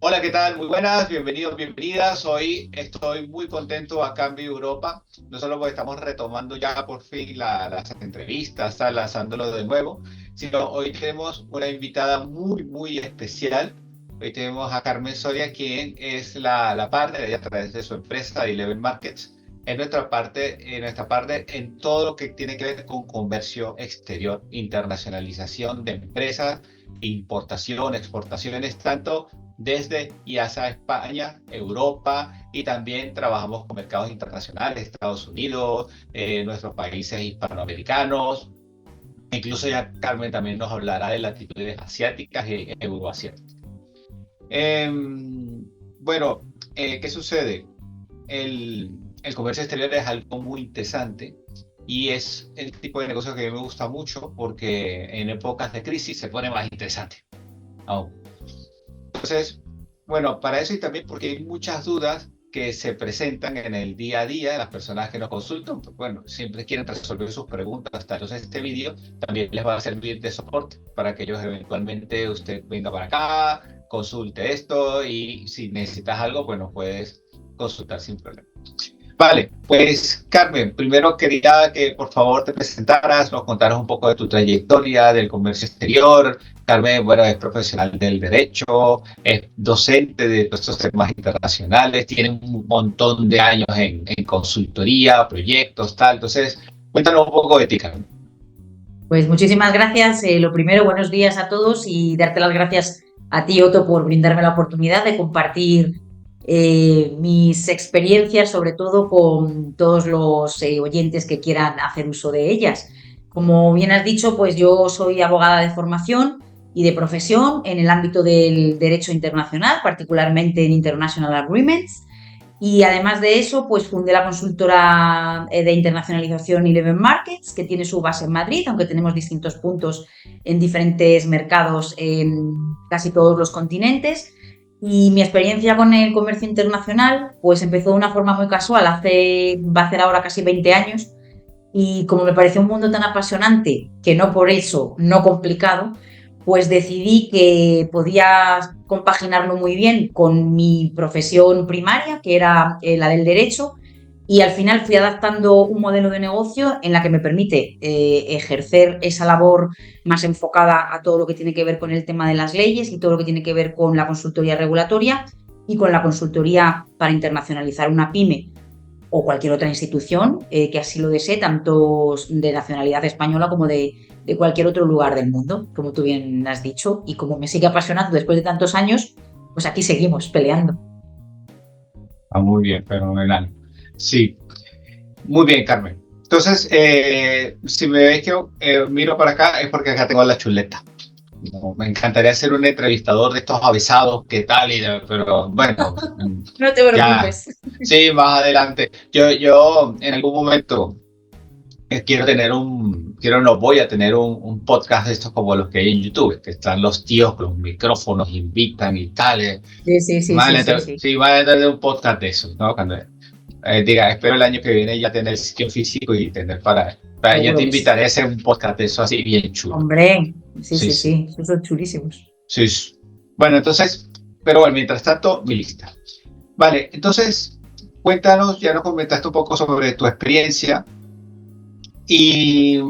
Hola, ¿qué tal? Muy buenas, bienvenidos, bienvenidas. Hoy estoy muy contento acá en Viva Europa, no solo porque estamos retomando ya por fin las entrevistas, está lanzándolo de nuevo, sino hoy tenemos una invitada muy especial. Hoy tenemos a Carmen Soria, quien es la partner, ella a través de su empresa, Eleven Markets, en nuestra parte en todo lo que tiene que ver con comercio exterior, internacionalización de empresas, importación, exportaciones, tanto desde y hacia España, Europa, y también trabajamos con mercados internacionales, Estados Unidos, nuestros países hispanoamericanos. Incluso ya Carmen también nos hablará de latitudes asiáticas y euroasiáticas. Eh, bueno, ¿qué sucede? El comercio exterior es algo muy interesante y es el tipo de negocio que a mí me gusta mucho porque en épocas de crisis se pone más interesante aún. Entonces, bueno, para eso y también porque hay muchas dudas que se presentan en el día a día de las personas que nos consultan, pues bueno, siempre quieren resolver sus preguntas. Entonces, este vídeo también les va a servir de soporte para que ellos eventualmente usted venga para acá, consulte esto y si necesitas algo, bueno, puedes consultar sin problema. Vale, pues Carmen, primero quería que por favor te presentaras, nos contaras un poco de tu trayectoria del comercio exterior. Carmen, bueno, es profesional del derecho, es docente de estos temas internacionales, tiene un montón de años en consultoría, proyectos, tal. Entonces, cuéntanos un poco de ti, Carmen. Pues muchísimas gracias. Lo primero, buenos días a todos y darte las gracias a ti, Otto, por brindarme la oportunidad de compartir mis experiencias, sobre todo con todos los oyentes que quieran hacer uso de ellas. Como bien has dicho, pues yo soy abogada de formación y de profesión en el ámbito del derecho internacional, particularmente en International Agreements. Y además de eso, pues fundé la consultora de internacionalización Eleven Markets, que tiene su base en Madrid, aunque tenemos distintos puntos en diferentes mercados en casi todos los continentes. Y mi experiencia con el comercio internacional, pues empezó de una forma muy casual, va a hacer ahora casi 20 años, y como me pareció un mundo tan apasionante, que no por eso no complicado, pues decidí que podía compaginarlo muy bien con mi profesión primaria, que era la del derecho, y al final fui adaptando un modelo de negocio en la que me permite ejercer esa labor más enfocada a todo lo que tiene que ver con el tema de las leyes y todo lo que tiene que ver con la consultoría regulatoria y con la consultoría para internacionalizar una pyme o cualquier otra institución que así lo desee, tanto de nacionalidad española como de cualquier otro lugar del mundo, como tú bien has dicho, y como me sigue apasionando después de tantos años, pues aquí seguimos peleando. Ah, muy bien, fenomenal. Sí, muy bien, Carmen. Entonces, si me ves que miro para acá es porque acá tengo la chuleta. No, me encantaría ser un entrevistador de estos avisados, ¿qué tal? Pero bueno, No te ya, preocupes. sí, más adelante. Yo en algún momento no voy a tener un podcast de estos como los que hay en YouTube, que están los tíos con los micrófonos, invitan y tal. Sí, sí, sí, sí, sí, sí. Sí, van a tener un podcast de eso, ¿no? Cuando diga, espero el año que viene ya tener sitio físico y tener para ya te Seguro que sí. invitaré a hacer un podcast de eso así bien chulo. Hombre, sí, Sí, sí, sí. sí, esos son chulísimos. Sí, sí. Bueno, entonces, pero bueno, mientras tanto, mi lista. Vale, entonces, cuéntanos, ya nos comentaste un poco sobre tu experiencia y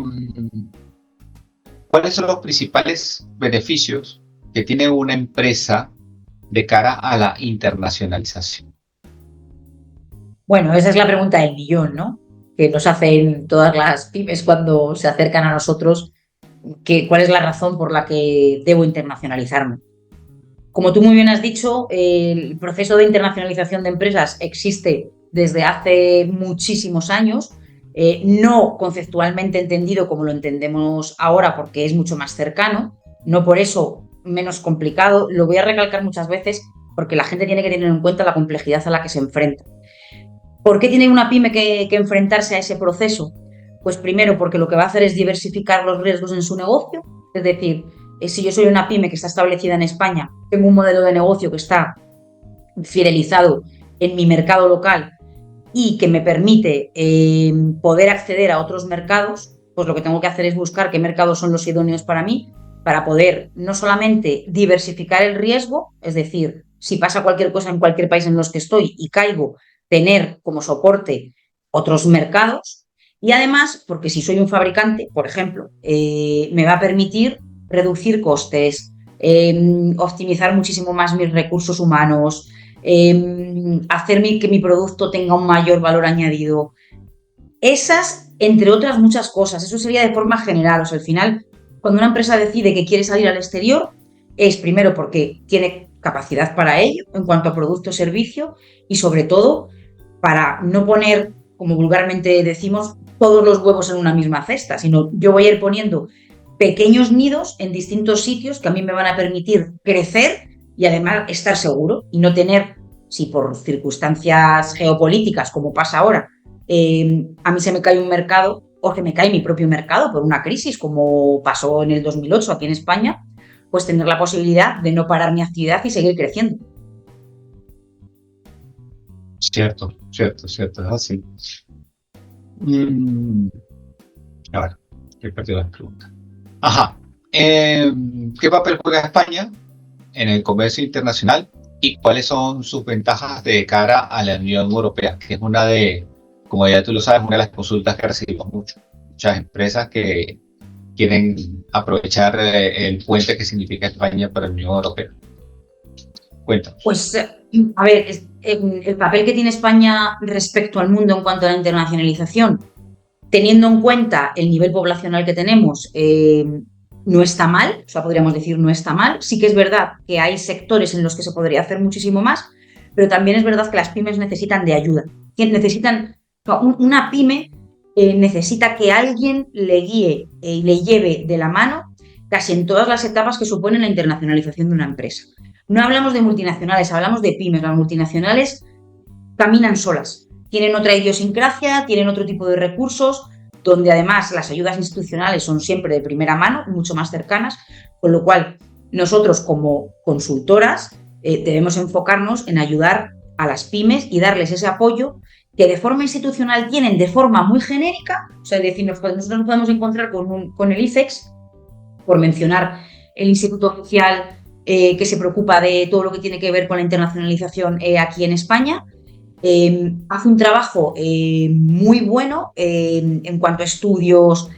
cuáles son los principales beneficios que tiene una empresa de cara a la internacionalización. Bueno, esa es la pregunta del millón, ¿no? Que nos hacen todas las pymes cuando se acercan a nosotros, ¿cuál es la razón por la que debo internacionalizarme? Como tú muy bien has dicho, el proceso de internacionalización de empresas existe desde hace muchísimos años, no conceptualmente entendido como lo entendemos ahora porque es mucho más cercano, no por eso menos complicado. Lo voy a recalcar muchas veces porque la gente tiene que tener en cuenta la complejidad a la que se enfrenta. ¿Por qué tiene una pyme que enfrentarse a ese proceso? Pues primero porque lo que va a hacer es diversificar los riesgos en su negocio, es decir, si yo soy una pyme que está establecida en España, tengo un modelo de negocio que está fidelizado en mi mercado local y que me permite poder acceder a otros mercados, pues lo que tengo que hacer es buscar qué mercados son los idóneos para mí, para poder no solamente diversificar el riesgo, es decir, si pasa cualquier cosa en cualquier país en los que estoy y caigo, tener como soporte otros mercados. Y además, porque si soy un fabricante, por ejemplo, me va a permitir reducir costes, optimizar muchísimo más mis recursos humanos, hacer que mi producto tenga un mayor valor añadido. Esas, entre otras muchas cosas, eso sería de forma general. O sea, al final, cuando una empresa decide que quiere salir al exterior, es primero porque tiene capacidad para ello en cuanto a producto o servicio y sobre todo para no poner, como vulgarmente decimos, todos los huevos en una misma cesta, sino yo voy a ir poniendo pequeños nidos en distintos sitios que a mí me van a permitir crecer y además estar seguro y no tener, si por circunstancias geopolíticas, como pasa ahora, a mí se me cae un mercado o que me cae mi propio mercado por una crisis, como pasó en el 2008 aquí en España, pues tener la posibilidad de no parar mi actividad y seguir creciendo. Cierto, cierto, cierto, es así. Mm, a ver, he perdido la pregunta. Ajá. ¿Qué papel juega España en el comercio internacional y cuáles son sus ventajas de cara a la Unión Europea? Que es una de, como ya tú lo sabes, una de las consultas que recibimos muchas empresas que quieren aprovechar el puente que significa España para la Unión Europea. Cuéntanos. Pues, a ver, el papel que tiene España respecto al mundo en cuanto a la internacionalización, teniendo en cuenta el nivel poblacional que tenemos, no está mal, o sea, podríamos decir no está mal. Sí que es verdad que hay sectores en los que se podría hacer muchísimo más, pero también es verdad que las pymes necesitan de ayuda. Necesitan, una pyme necesita que alguien le guíe y le lleve de la mano casi en todas las etapas que supone la internacionalización de una empresa. No hablamos de multinacionales, hablamos de pymes. Las multinacionales caminan solas, tienen otra idiosincrasia, tienen otro tipo de recursos, donde además las ayudas institucionales son siempre de primera mano, mucho más cercanas, con lo cual nosotros como consultoras debemos enfocarnos en ayudar a las pymes y darles ese apoyo que de forma institucional tienen de forma muy genérica. O sea, es decir, nosotros nos podemos encontrar con el ICEX, por mencionar el Instituto Oficial que se preocupa de todo lo que tiene que ver con la internacionalización aquí en España. Hace un trabajo muy bueno en cuanto a estudios,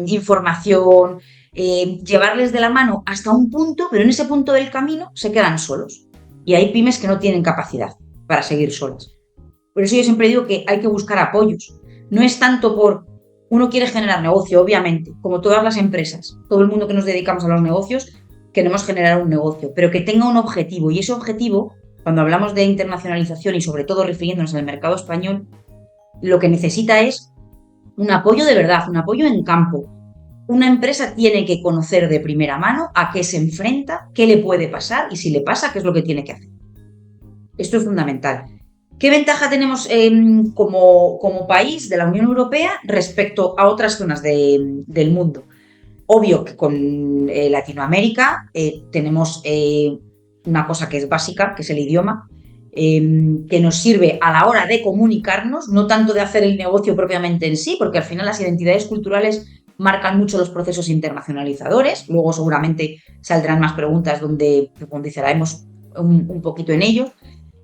información, llevarles de la mano hasta un punto, pero en ese punto del camino se quedan solos. Y hay pymes que no tienen capacidad para seguir solas. Por eso yo siempre digo que hay que buscar apoyos. No es tanto por uno quiere generar negocio, obviamente, como todas las empresas, todo el mundo que nos dedicamos a los negocios, queremos generar un negocio, pero que tenga un objetivo. Y ese objetivo, cuando hablamos de internacionalización y sobre todo refiriéndonos al mercado español, lo que necesita es un apoyo de verdad, un apoyo en campo. Una empresa tiene que conocer de primera mano a qué se enfrenta, qué le puede pasar y si le pasa, qué es lo que tiene que hacer. Esto es fundamental. ¿Qué ventaja tenemos como país de la Unión Europea respecto a otras zonas del mundo? Obvio que con Latinoamérica tenemos una cosa que es básica, que es el idioma, que nos sirve a la hora de comunicarnos, no tanto de hacer el negocio propiamente en sí, porque al final las identidades culturales marcan mucho los procesos internacionalizadores. Luego seguramente saldrán más preguntas donde profundizaremos un poquito en ello.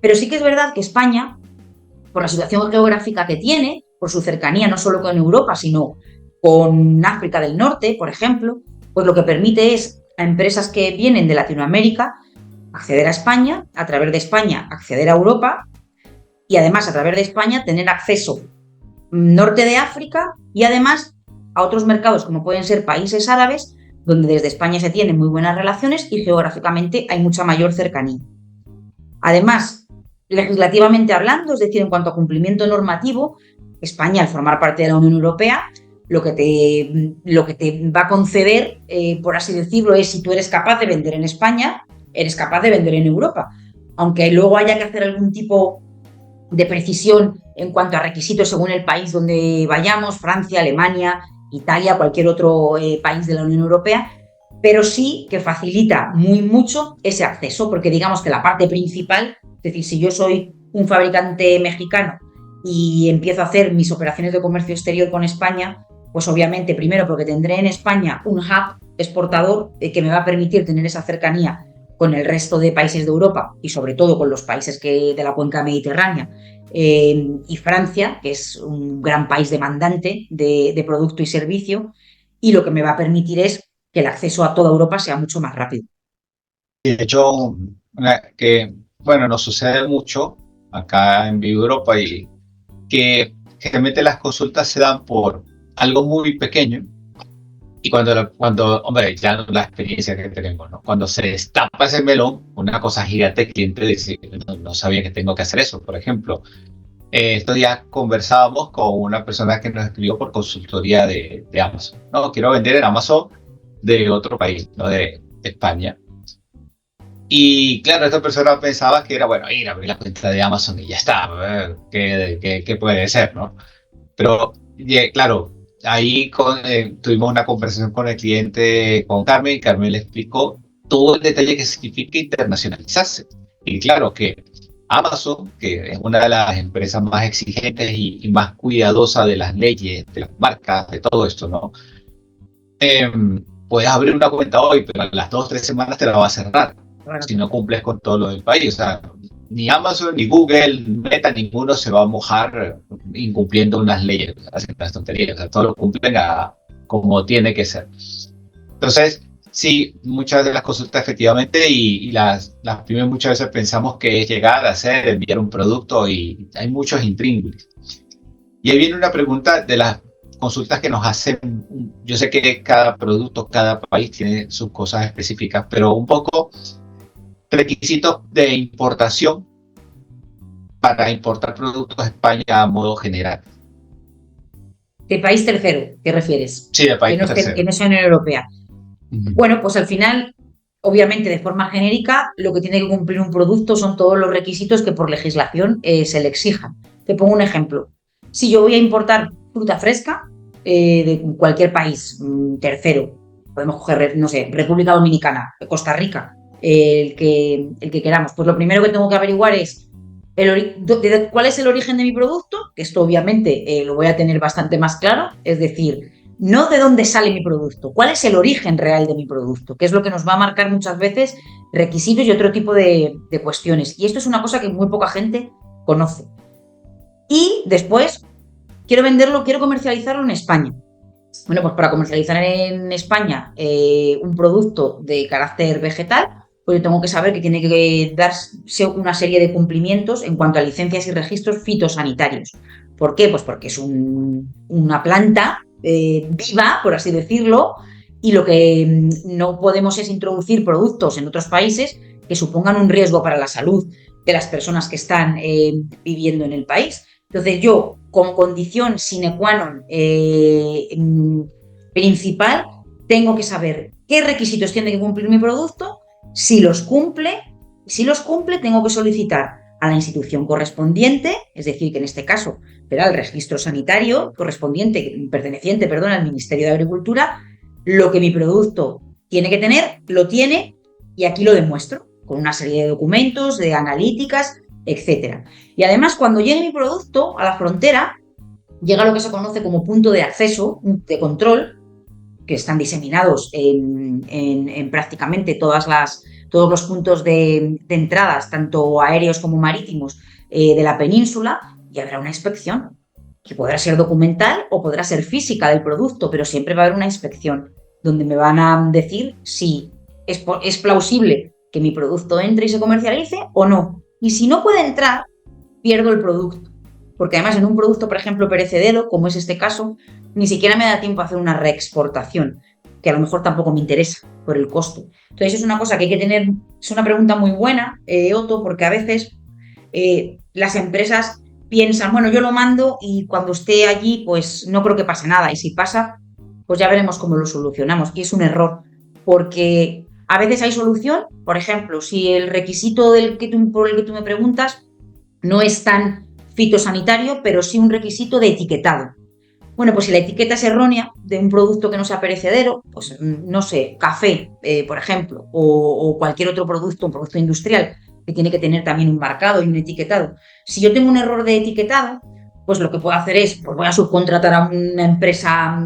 Pero sí que es verdad que España, por la situación geográfica que tiene, por su cercanía no solo con Europa, sino con África del Norte, por ejemplo, pues lo que permite es a empresas que vienen de Latinoamérica acceder a España, a través de España acceder a Europa y además a través de España tener acceso norte de África y además a otros mercados como pueden ser países árabes, donde desde España se tienen muy buenas relaciones y geográficamente hay mucha mayor cercanía. Además, legislativamente hablando, es decir, en cuanto a cumplimiento normativo, España, al formar parte de la Unión Europea, lo que te va a conceder, por así decirlo, es si tú eres capaz de vender en España, eres capaz de vender en Europa. Aunque luego haya que hacer algún tipo de precisión en cuanto a requisitos según el país donde vayamos, Francia, Alemania, Italia, cualquier otro país de la Unión Europea, pero sí que facilita mucho ese acceso, porque digamos que la parte principal, es decir, si yo soy un fabricante mexicano y empiezo a hacer mis operaciones de comercio exterior con España, pues obviamente primero porque tendré en España un hub exportador que me va a permitir tener esa cercanía con el resto de países de Europa y sobre todo con los países de la cuenca mediterránea y Francia, que es un gran país demandante de producto y servicio, y lo que me va a permitir es que el acceso a toda Europa sea mucho más rápido. De hecho, bueno, nos sucede mucho acá en Viva Europa y que generalmente las consultas se dan por algo muy pequeño y hombre, ya no la experiencia que tenemos, ¿no? Cuando se destapa ese melón, una cosa gigante, el cliente dice, no sabía que tengo que hacer eso. Por ejemplo, estos días conversábamos con una persona que nos escribió por consultoría de Amazon. No, quiero vender en Amazon de otro país, no de España. Y claro, esta persona pensaba que era, bueno, ir a abrir la cuenta de Amazon y ya está, ¿qué puede ser, no? Pero, claro, ahí tuvimos una conversación con el cliente, con Carmen, y Carmen le explicó todo el detalle que significa internacionalizarse. Y claro que Amazon, que es una de las empresas más exigentes y más cuidadosas de las leyes, de las marcas, de todo esto, ¿no? Puedes abrir una cuenta hoy, pero a las 2 o 3 semanas te la va a cerrar Bueno, si no cumples con todo lo del país. O sea, ni Amazon, ni Google, Meta, ninguno se va a mojar incumpliendo unas leyes, hacen las tonterías. O sea, todo lo cumplen como tiene que ser. Entonces, sí, muchas de las consultas efectivamente y las pymes muchas veces pensamos que es llegar a hacer, enviar un producto y hay muchos intríngulis. Y ahí viene una pregunta de las consultas que nos hacen. Yo sé que cada producto, cada país tiene sus cosas específicas, pero un poco requisitos de importación para importar productos a España a modo general. ¿de país tercero te refieres? Sí, de país Que tercero. no sea Unión Europea. Uh-huh. Bueno, pues al final, obviamente de forma genérica, lo que tiene que cumplir un producto son todos los requisitos que por legislación se le exijan. Te pongo un ejemplo. Si yo voy a importar fruta fresca de cualquier país tercero, podemos coger, no sé, República Dominicana, Costa Rica, el que queramos, pues lo primero que tengo que averiguar es cuál es el origen de mi producto, que esto obviamente lo voy a tener bastante más claro, es decir, no de dónde sale mi producto, cuál es el origen real de mi producto, que es lo que nos va a marcar muchas veces requisitos y otro tipo de cuestiones. Y esto es una cosa que muy poca gente conoce. Y después, quiero comercializarlo en España. Bueno, pues para comercializar en España un producto de carácter vegetal, pues yo tengo que saber que tiene que darse una serie de cumplimientos en cuanto a licencias y registros fitosanitarios. ¿Por qué? Pues porque es una planta viva, por así decirlo, y lo que no podemos es introducir productos en otros países que supongan un riesgo para la salud de las personas que están viviendo en el país. Entonces yo, como condición sine qua non principal, tengo que saber qué requisitos tiene que cumplir mi producto, si los cumple, tengo que solicitar a la institución correspondiente, es decir, que en este caso será el registro sanitario perteneciente al Ministerio de Agricultura, lo que mi producto tiene que tener, lo tiene, y aquí lo demuestro con una serie de documentos, de analíticas, etcétera. Y además, cuando llegue mi producto a la frontera, llega lo que se conoce como punto de acceso, de control, que están diseminados en prácticamente todos los puntos de entradas, tanto aéreos como marítimos, de la península, y habrá una inspección, que podrá ser documental o podrá ser física del producto, pero siempre va a haber una inspección donde me van a decir si es plausible que mi producto entre y se comercialice o no. Y si no puede entrar, pierdo el producto. Porque además en un producto, por ejemplo, perecedero, como es este caso, ni siquiera me da tiempo a hacer una reexportación, que a lo mejor tampoco me interesa por el costo. Entonces es una cosa que hay que tener, es una pregunta muy buena, Otto, porque a veces las empresas piensan, bueno, yo lo mando y cuando esté allí, pues no creo que pase nada. Y si pasa, pues ya veremos cómo lo solucionamos. Y es un error, porque a veces hay solución. Por ejemplo, si el requisito por el que tú me preguntas no es tan fitosanitario, pero sí un requisito de etiquetado. Bueno, pues si la etiqueta es errónea de un producto que no sea perecedero, pues no sé, café, por ejemplo, o cualquier otro producto, un producto industrial, que tiene que tener también un marcado y un etiquetado. Si yo tengo un error de etiquetado, pues lo que puedo hacer es, pues voy a subcontratar a una empresa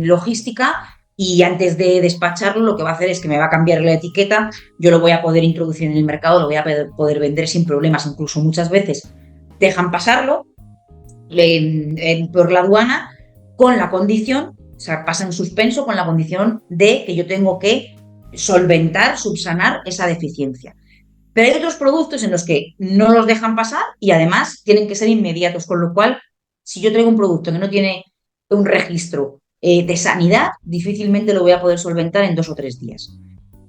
logística y antes de despacharlo lo que va a hacer es que me va a cambiar la etiqueta, yo lo voy a poder introducir en el mercado, lo voy a poder vender sin problemas, incluso muchas veces dejan pasarlo por la aduana con la condición, o sea, pasa en suspenso con la condición de que yo tengo que solventar, subsanar esa deficiencia. Pero hay otros productos en los que no los dejan pasar y además tienen que ser inmediatos, con lo cual, si yo traigo un producto que no tiene un registro de sanidad, difícilmente lo voy a poder solventar en 2 o 3 días.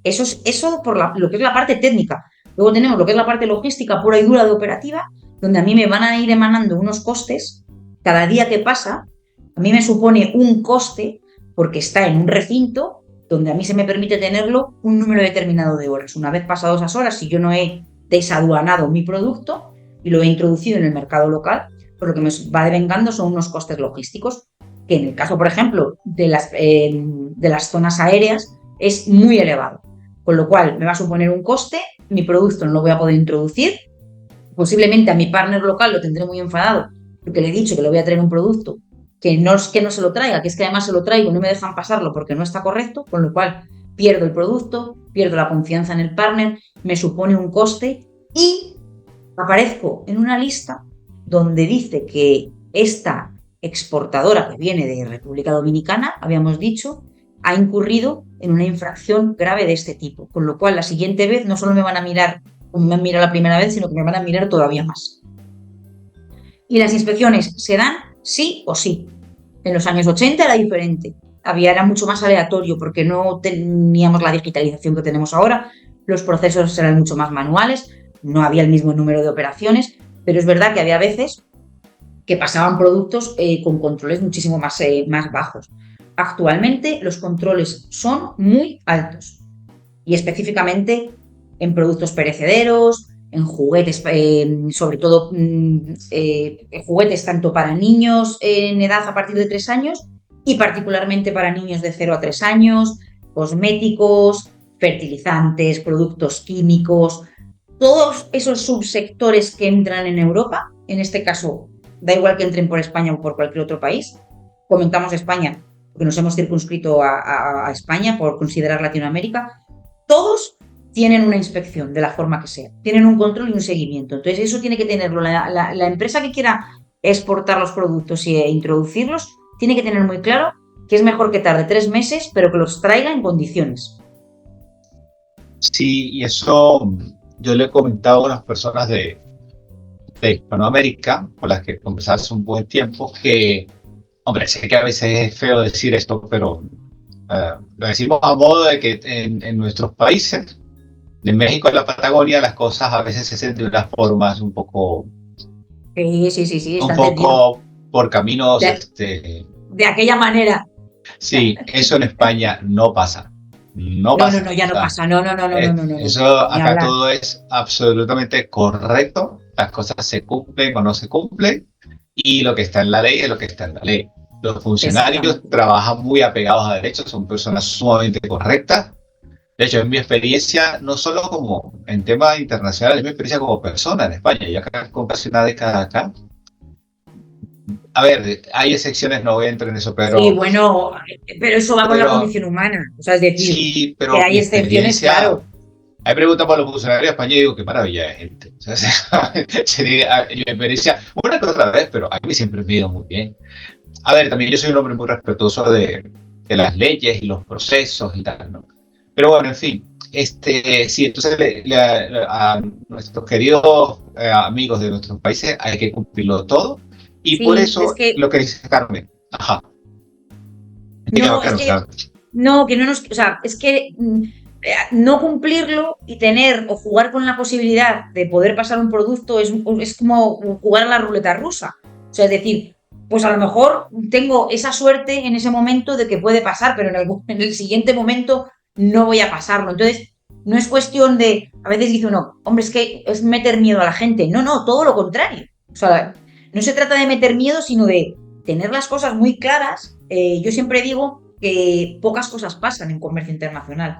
Eso por lo que es la parte técnica. Luego tenemos lo que es la parte logística pura y dura de operativa, donde a mí me van a ir emanando unos costes. Cada día que pasa, a mí me supone un coste porque está en un recinto donde a mí se me permite tenerlo un número determinado de horas. Una vez pasadas esas horas, si yo no he desaduanado mi producto y lo he introducido en el mercado local, pues lo que me va devengando son unos costes logísticos, que en el caso, por ejemplo, de las zonas aéreas, es muy elevado. Con lo cual me va a suponer un coste, mi producto no lo voy a poder introducir, posiblemente a mi partner local lo tendré muy enfadado porque le he dicho que le voy a traer un producto que no es que no se lo traiga, que es que además se lo traigo y no me dejan pasarlo porque no está correcto, con lo cual pierdo el producto, pierdo la confianza en el partner, me supone un coste y aparezco en una lista donde dice que esta exportadora que viene de República Dominicana, habíamos dicho, ha incurrido en una infracción grave de este tipo, con lo cual la siguiente vez no solo me van a mirar como me han mirado la primera vez, sino que me van a mirar todavía más. Y las inspecciones se dan sí o sí. En los años 80 era diferente, era mucho más aleatorio porque no teníamos la digitalización que tenemos ahora, los procesos eran mucho más manuales, no había el mismo número de operaciones, pero es verdad que había veces que pasaban productos con controles muchísimo más bajos. Actualmente los controles son muy altos y específicamente en productos perecederos, en juguetes, sobre todo juguetes tanto para niños en edad a partir de 3 años y particularmente para niños de 0 a 3 años, cosméticos, fertilizantes, productos químicos, todos esos subsectores que entran en Europa, en este caso da igual que entren por España o por cualquier otro país, comentamos España porque nos hemos circunscrito a España por considerar Latinoamérica, todos tienen una inspección de la forma que sea, tienen un control y un seguimiento. Entonces eso tiene que tenerlo la empresa que quiera exportar los productos e introducirlos, tiene que tener muy claro que es mejor que tarde 3 meses, pero que los traiga en condiciones. Sí, y eso yo le he comentado a unas personas de Hispanoamérica, con las que conversé hace un buen tiempo, que, hombre, sé que a veces es feo decir esto, pero lo decimos a modo de que en nuestros países, de México a la Patagonia, las cosas a veces se hacen de unas formas Sí, un está entendido. poco por caminos, De aquella manera. sí, eso en España no pasa, no No, pasa. ya O no sea, pasa. No. eso Ni acá hablar. todo es absolutamente correcto, las cosas se cumplen o no se cumplen, y lo que está en la ley es lo que está en la ley. Los funcionarios Exactamente. trabajan muy apegados a derechos, son personas sumamente correctas. De hecho, en mi experiencia, no solo como en temas internacionales, es mi experiencia como persona en España. Yo acá con casi una década acá. A ver, hay excepciones, no voy a entrar en eso, Sí, bueno, pero eso va con la pero condición humana. O sea, es decir, sí, que pero hay mi excepciones, experiencia. claro. Hay preguntas para los funcionarios de España y digo, qué maravilla de gente. O sea, sería, mi experiencia, una que otra vez, pero a mí siempre me ha ido muy bien. A ver, también yo soy un hombre muy respetuoso de las leyes y los procesos y tal, ¿no? Pero bueno, en fin, sí, entonces a nuestros queridos amigos de nuestros países hay que cumplirlo todo y por Sí, es eso que lo que dice Carmen, ajá, dígame, no, Carmen, claro. no, que no nos, o sea, es que no cumplirlo y tener o jugar con la posibilidad de poder pasar un producto es como jugar a la ruleta rusa. O sea, es decir, pues a lo mejor tengo esa suerte en ese momento de que puede pasar, pero en el siguiente momento no voy a pasarlo. Entonces, no es cuestión de, a veces dice uno, hombre, es que es meter miedo a la gente. No, todo lo contrario. O sea, no se trata de meter miedo, sino de tener las cosas muy claras. Yo siempre digo que pocas cosas pasan en comercio internacional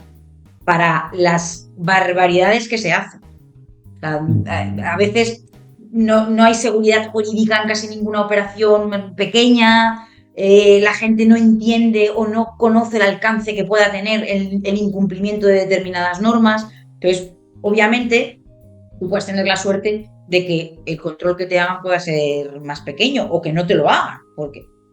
para las barbaridades que se hacen. O sea, a veces no hay seguridad jurídica en casi ninguna operación pequeña. la gente no entiende o no conoce el alcance que pueda tener el incumplimiento de determinadas normas. Entonces, obviamente, tú puedes tener la suerte de que el control que te hagan pueda ser más pequeño o que no te lo hagan,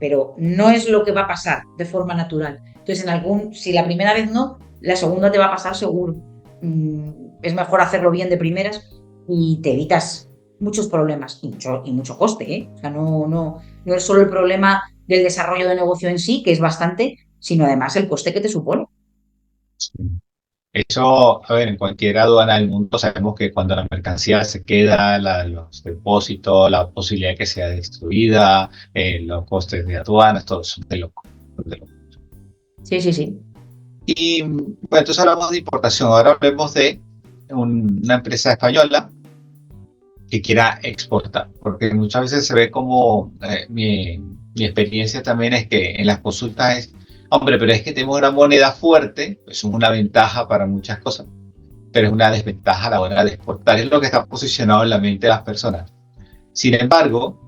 pero no es lo que va a pasar de forma natural. Entonces, si la primera vez no, la segunda te va a pasar seguro. Es mejor hacerlo bien de primeras y te evitas muchos problemas y mucho coste, ¿eh? O sea, no es solo el problema del desarrollo de negocio en sí, que es bastante, sino además el coste que te supone. Eso, a ver, en cualquier aduana del mundo sabemos que cuando la mercancía se queda, los depósitos, la posibilidad de que sea destruida, los costes de aduanas, todo eso es de loco. De loco. Sí, sí, sí. Y bueno, entonces hablamos de importación, ahora hablemos de una empresa española que quiera exportar, porque muchas veces se ve como mi experiencia también es que en las consultas es, hombre, pero es que tenemos una moneda fuerte, es una ventaja para muchas cosas, pero es una desventaja a la hora de exportar, es lo que está posicionado en la mente de las personas. Sin embargo,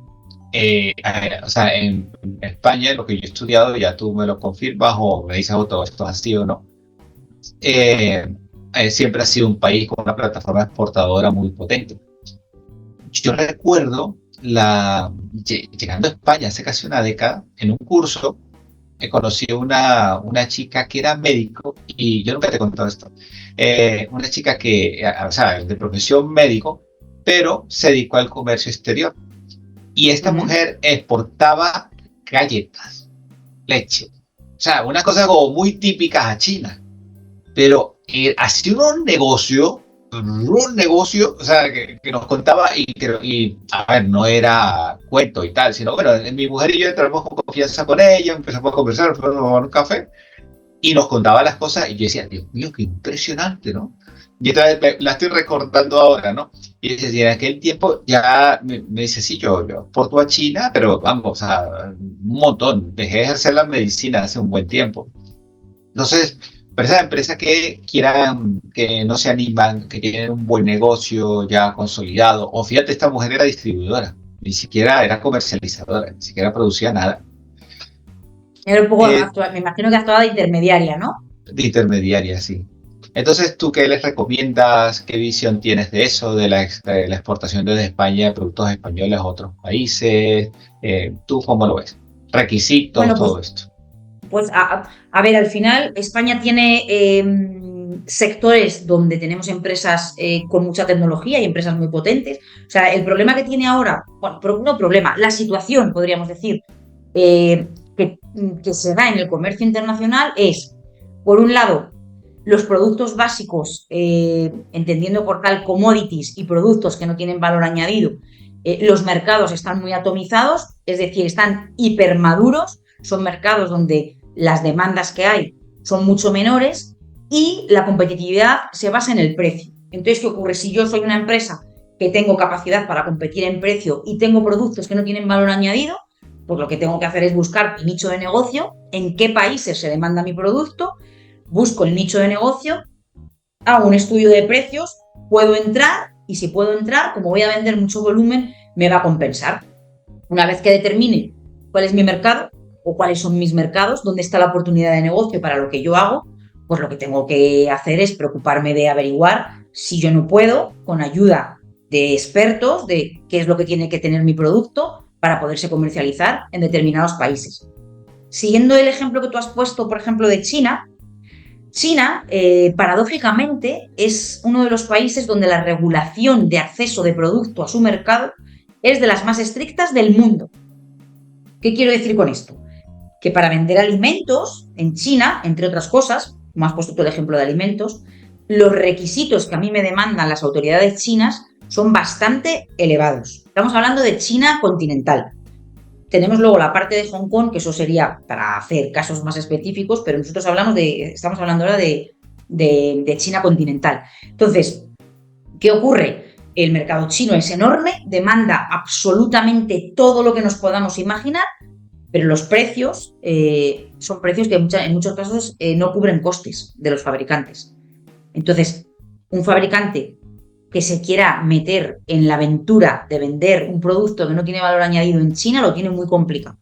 o sea, en España, lo que yo he estudiado, ya tú me lo confirmas o me dices, oh, todo esto es así o no, eh, siempre ha sido un país con una plataforma exportadora muy potente. Yo recuerdo llegando a España hace casi una década, en un curso, conocí una chica que era médico, y yo nunca te he contado esto, una chica que, o sea, de profesión médico, pero se dedicó al comercio exterior. Y esta mujer exportaba galletas, leche, o sea, una cosa como muy típica a China, pero hacía un negocio, o sea, que nos contaba y, a ver, no era cuento y tal, sino, bueno, mi mujer y yo entramos con confianza con ella, empezamos a conversar, fuimos a tomar un café y nos contaba las cosas y yo decía, Dios mío, qué impresionante, ¿no? Y esta vez la estoy recordando ahora, ¿no? Y dice, si en aquel tiempo ya me dice, sí, yo exporto a China, pero vamos, a un montón, dejé de ejercer la medicina hace un buen tiempo. Entonces, para esas empresas que quieran, que no se animan, que tienen un buen negocio ya consolidado, o fíjate, esta mujer era distribuidora, ni siquiera era comercializadora, ni siquiera producía nada. Era un poco Eh, actual, me imagino que actuaba de intermediaria, ¿no? de intermediaria, sí. Entonces, ¿tú qué les recomiendas? ¿Qué visión tienes de eso, de la exportación desde España de productos españoles a otros países? ¿Tú cómo lo ves? Requisitos, Bueno, pues, todo esto. pues a ver, al final España tiene sectores donde tenemos empresas con mucha tecnología y empresas muy potentes. O sea, el problema que tiene ahora, bueno, no problema, la situación, podríamos decir, eh, que se da en el comercio internacional es, por un lado, los productos básicos, entendiendo por tal commodities y productos que no tienen valor añadido, los mercados están muy atomizados, es decir, están hipermaduros, son mercados donde las demandas que hay son mucho menores y la competitividad se basa en el precio. Entonces, ¿qué ocurre? Si yo soy una empresa que tengo capacidad para competir en precio y tengo productos que no tienen valor añadido, pues lo que tengo que hacer es buscar mi nicho de negocio, en qué países se demanda mi producto, busco el nicho de negocio, hago un estudio de precios, puedo entrar y si puedo entrar, como voy a vender mucho volumen, me va a compensar. Una vez que determine cuál es mi mercado o cuáles son mis mercados, dónde está la oportunidad de negocio para lo que yo hago, pues lo que tengo que hacer es preocuparme de averiguar si yo no puedo, con ayuda de expertos, de qué es lo que tiene que tener mi producto para poderse comercializar en determinados países. Siguiendo el ejemplo que tú has puesto, por ejemplo, de China, China, paradójicamente, es uno de los países donde la regulación de acceso de producto a su mercado es de las más estrictas del mundo. ¿Qué quiero decir con esto? Que para vender alimentos en China, entre otras cosas, como has puesto tú el ejemplo de alimentos, los requisitos que a mí me demandan las autoridades chinas son bastante elevados. Estamos hablando de China continental. Tenemos luego la parte de Hong Kong, que eso sería para hacer casos más específicos, pero nosotros estamos hablando ahora de China continental. Entonces, ¿qué ocurre? El mercado chino es enorme, demanda absolutamente todo lo que nos podamos imaginar, pero los precios son precios que en muchos casos no cubren costes de los fabricantes. Entonces, un fabricante que se quiera meter en la aventura de vender un producto que no tiene valor añadido en China lo tiene muy complicado.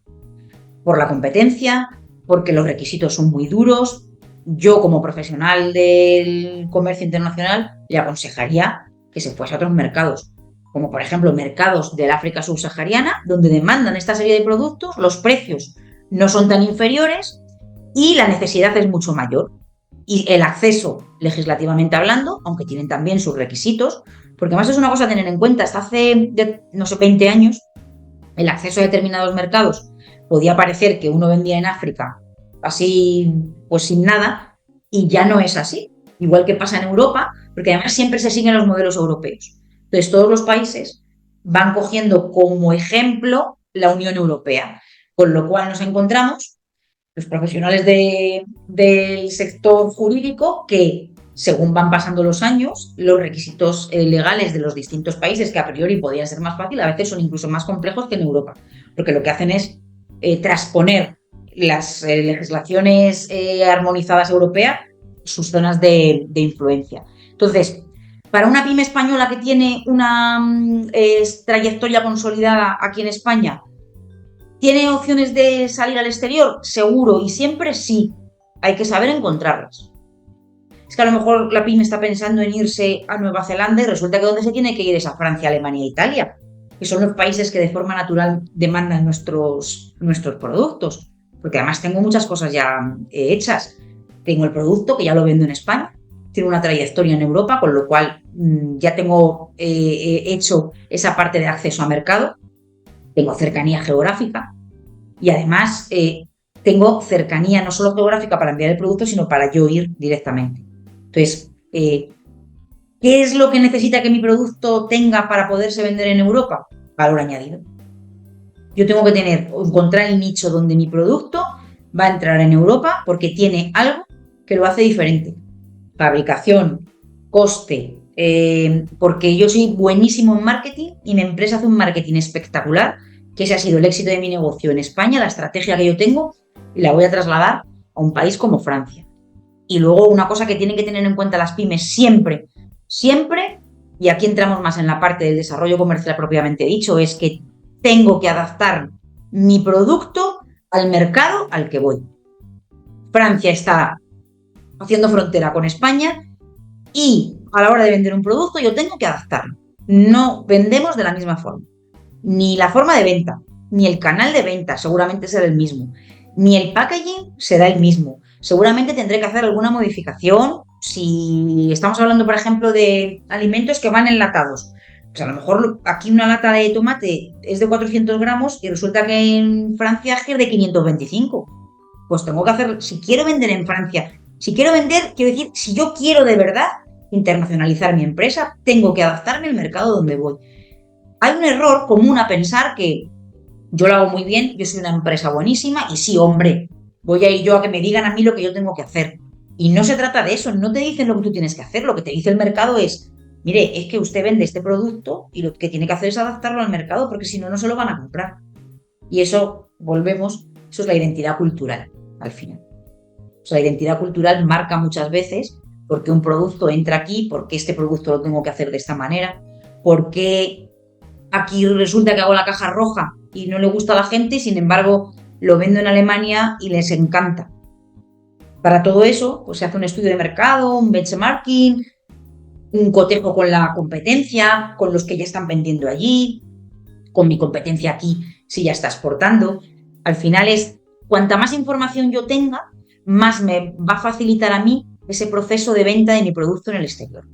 por la competencia, porque los requisitos son muy duros. Yo, como profesional del comercio internacional, le aconsejaría que se fuese a otros mercados, como por ejemplo mercados del África subsahariana, donde demandan esta serie de productos, los precios no son tan inferiores y la necesidad es mucho mayor. Y el acceso, legislativamente hablando, aunque tienen también sus requisitos, porque además es una cosa a tener en cuenta, hasta hace, no sé, 20 años, el acceso a determinados mercados podía parecer que uno vendía en África así, pues sin nada, y ya no es así. Igual que pasa en Europa, porque además siempre se siguen los modelos europeos. Entonces, todos los países van cogiendo como ejemplo la Unión Europea, con lo cual nos encontramos los profesionales del sector jurídico que, según van pasando los años, los requisitos legales de los distintos países, que a priori podrían ser más fáciles, a veces son incluso más complejos que en Europa, porque lo que hacen es transponer las legislaciones armonizadas europeas, sus zonas de influencia. Entonces, para una pyme española que tiene una trayectoria consolidada aquí en España, ¿tiene opciones de salir al exterior? Seguro, y siempre sí. Hay que saber encontrarlas. Es que a lo mejor la pyme está pensando en irse a Nueva Zelanda y resulta que donde se tiene que ir es a Francia, Alemania e Italia, que son los países que de forma natural demandan nuestros productos. Porque además tengo muchas cosas ya hechas. Tengo el producto que ya lo vendo en España, tiene una trayectoria en Europa, con lo cual ya tengo hecho esa parte de acceso a mercado. Tengo cercanía geográfica y además tengo cercanía no solo geográfica para enviar el producto, sino para yo ir directamente. Entonces, ¿qué es lo que necesita que mi producto tenga para poderse vender en Europa? Valor añadido. Yo tengo que encontrar el nicho donde mi producto va a entrar en Europa porque tiene algo que lo hace diferente. Fabricación, coste, porque yo soy buenísimo en marketing y mi empresa hace un marketing espectacular, que ese ha sido el éxito de mi negocio en España, la estrategia que yo tengo, y la voy a trasladar a un país como Francia. Y luego una cosa que tienen que tener en cuenta las pymes siempre, y aquí entramos más en la parte del desarrollo comercial propiamente dicho, es que tengo que adaptar mi producto al mercado al que voy. Francia está haciendo frontera con España y a la hora de vender un producto yo tengo que adaptarlo. No vendemos de la misma forma. Ni la forma de venta, ni el canal de venta seguramente será el mismo, ni el packaging será el mismo. Seguramente tendré que hacer alguna modificación si estamos hablando, por ejemplo, de alimentos que van enlatados. Pues a lo mejor aquí una lata de tomate es de 400 gramos y resulta que en Francia es de 525. Pues tengo que hacer, si quiero vender en Francia, quiero decir, si yo quiero de verdad internacionalizar mi empresa, tengo que adaptarme al mercado donde voy. Hay un error común a pensar que yo lo hago muy bien, yo soy una empresa buenísima y sí, hombre, voy a ir yo a que me digan a mí lo que yo tengo que hacer. Y no se trata de eso, no te dicen lo que tú tienes que hacer, lo que te dice el mercado es, mire, es que usted vende este producto y lo que tiene que hacer es adaptarlo al mercado porque si no, no se lo van a comprar. Y eso, eso es la identidad cultural, al final. O sea, la identidad cultural marca muchas veces por qué un producto entra aquí, por qué este producto lo tengo que hacer de esta manera, por qué aquí resulta que hago la caja roja y no le gusta a la gente y sin embargo lo vendo en Alemania y les encanta. Para todo eso, pues se hace un estudio de mercado, un benchmarking, un cotejo con la competencia, con los que ya están vendiendo allí, con mi competencia aquí si ya está exportando. Al final es, cuanta más información yo tenga, más me va a facilitar a mí ese proceso de venta de mi producto en el exterior.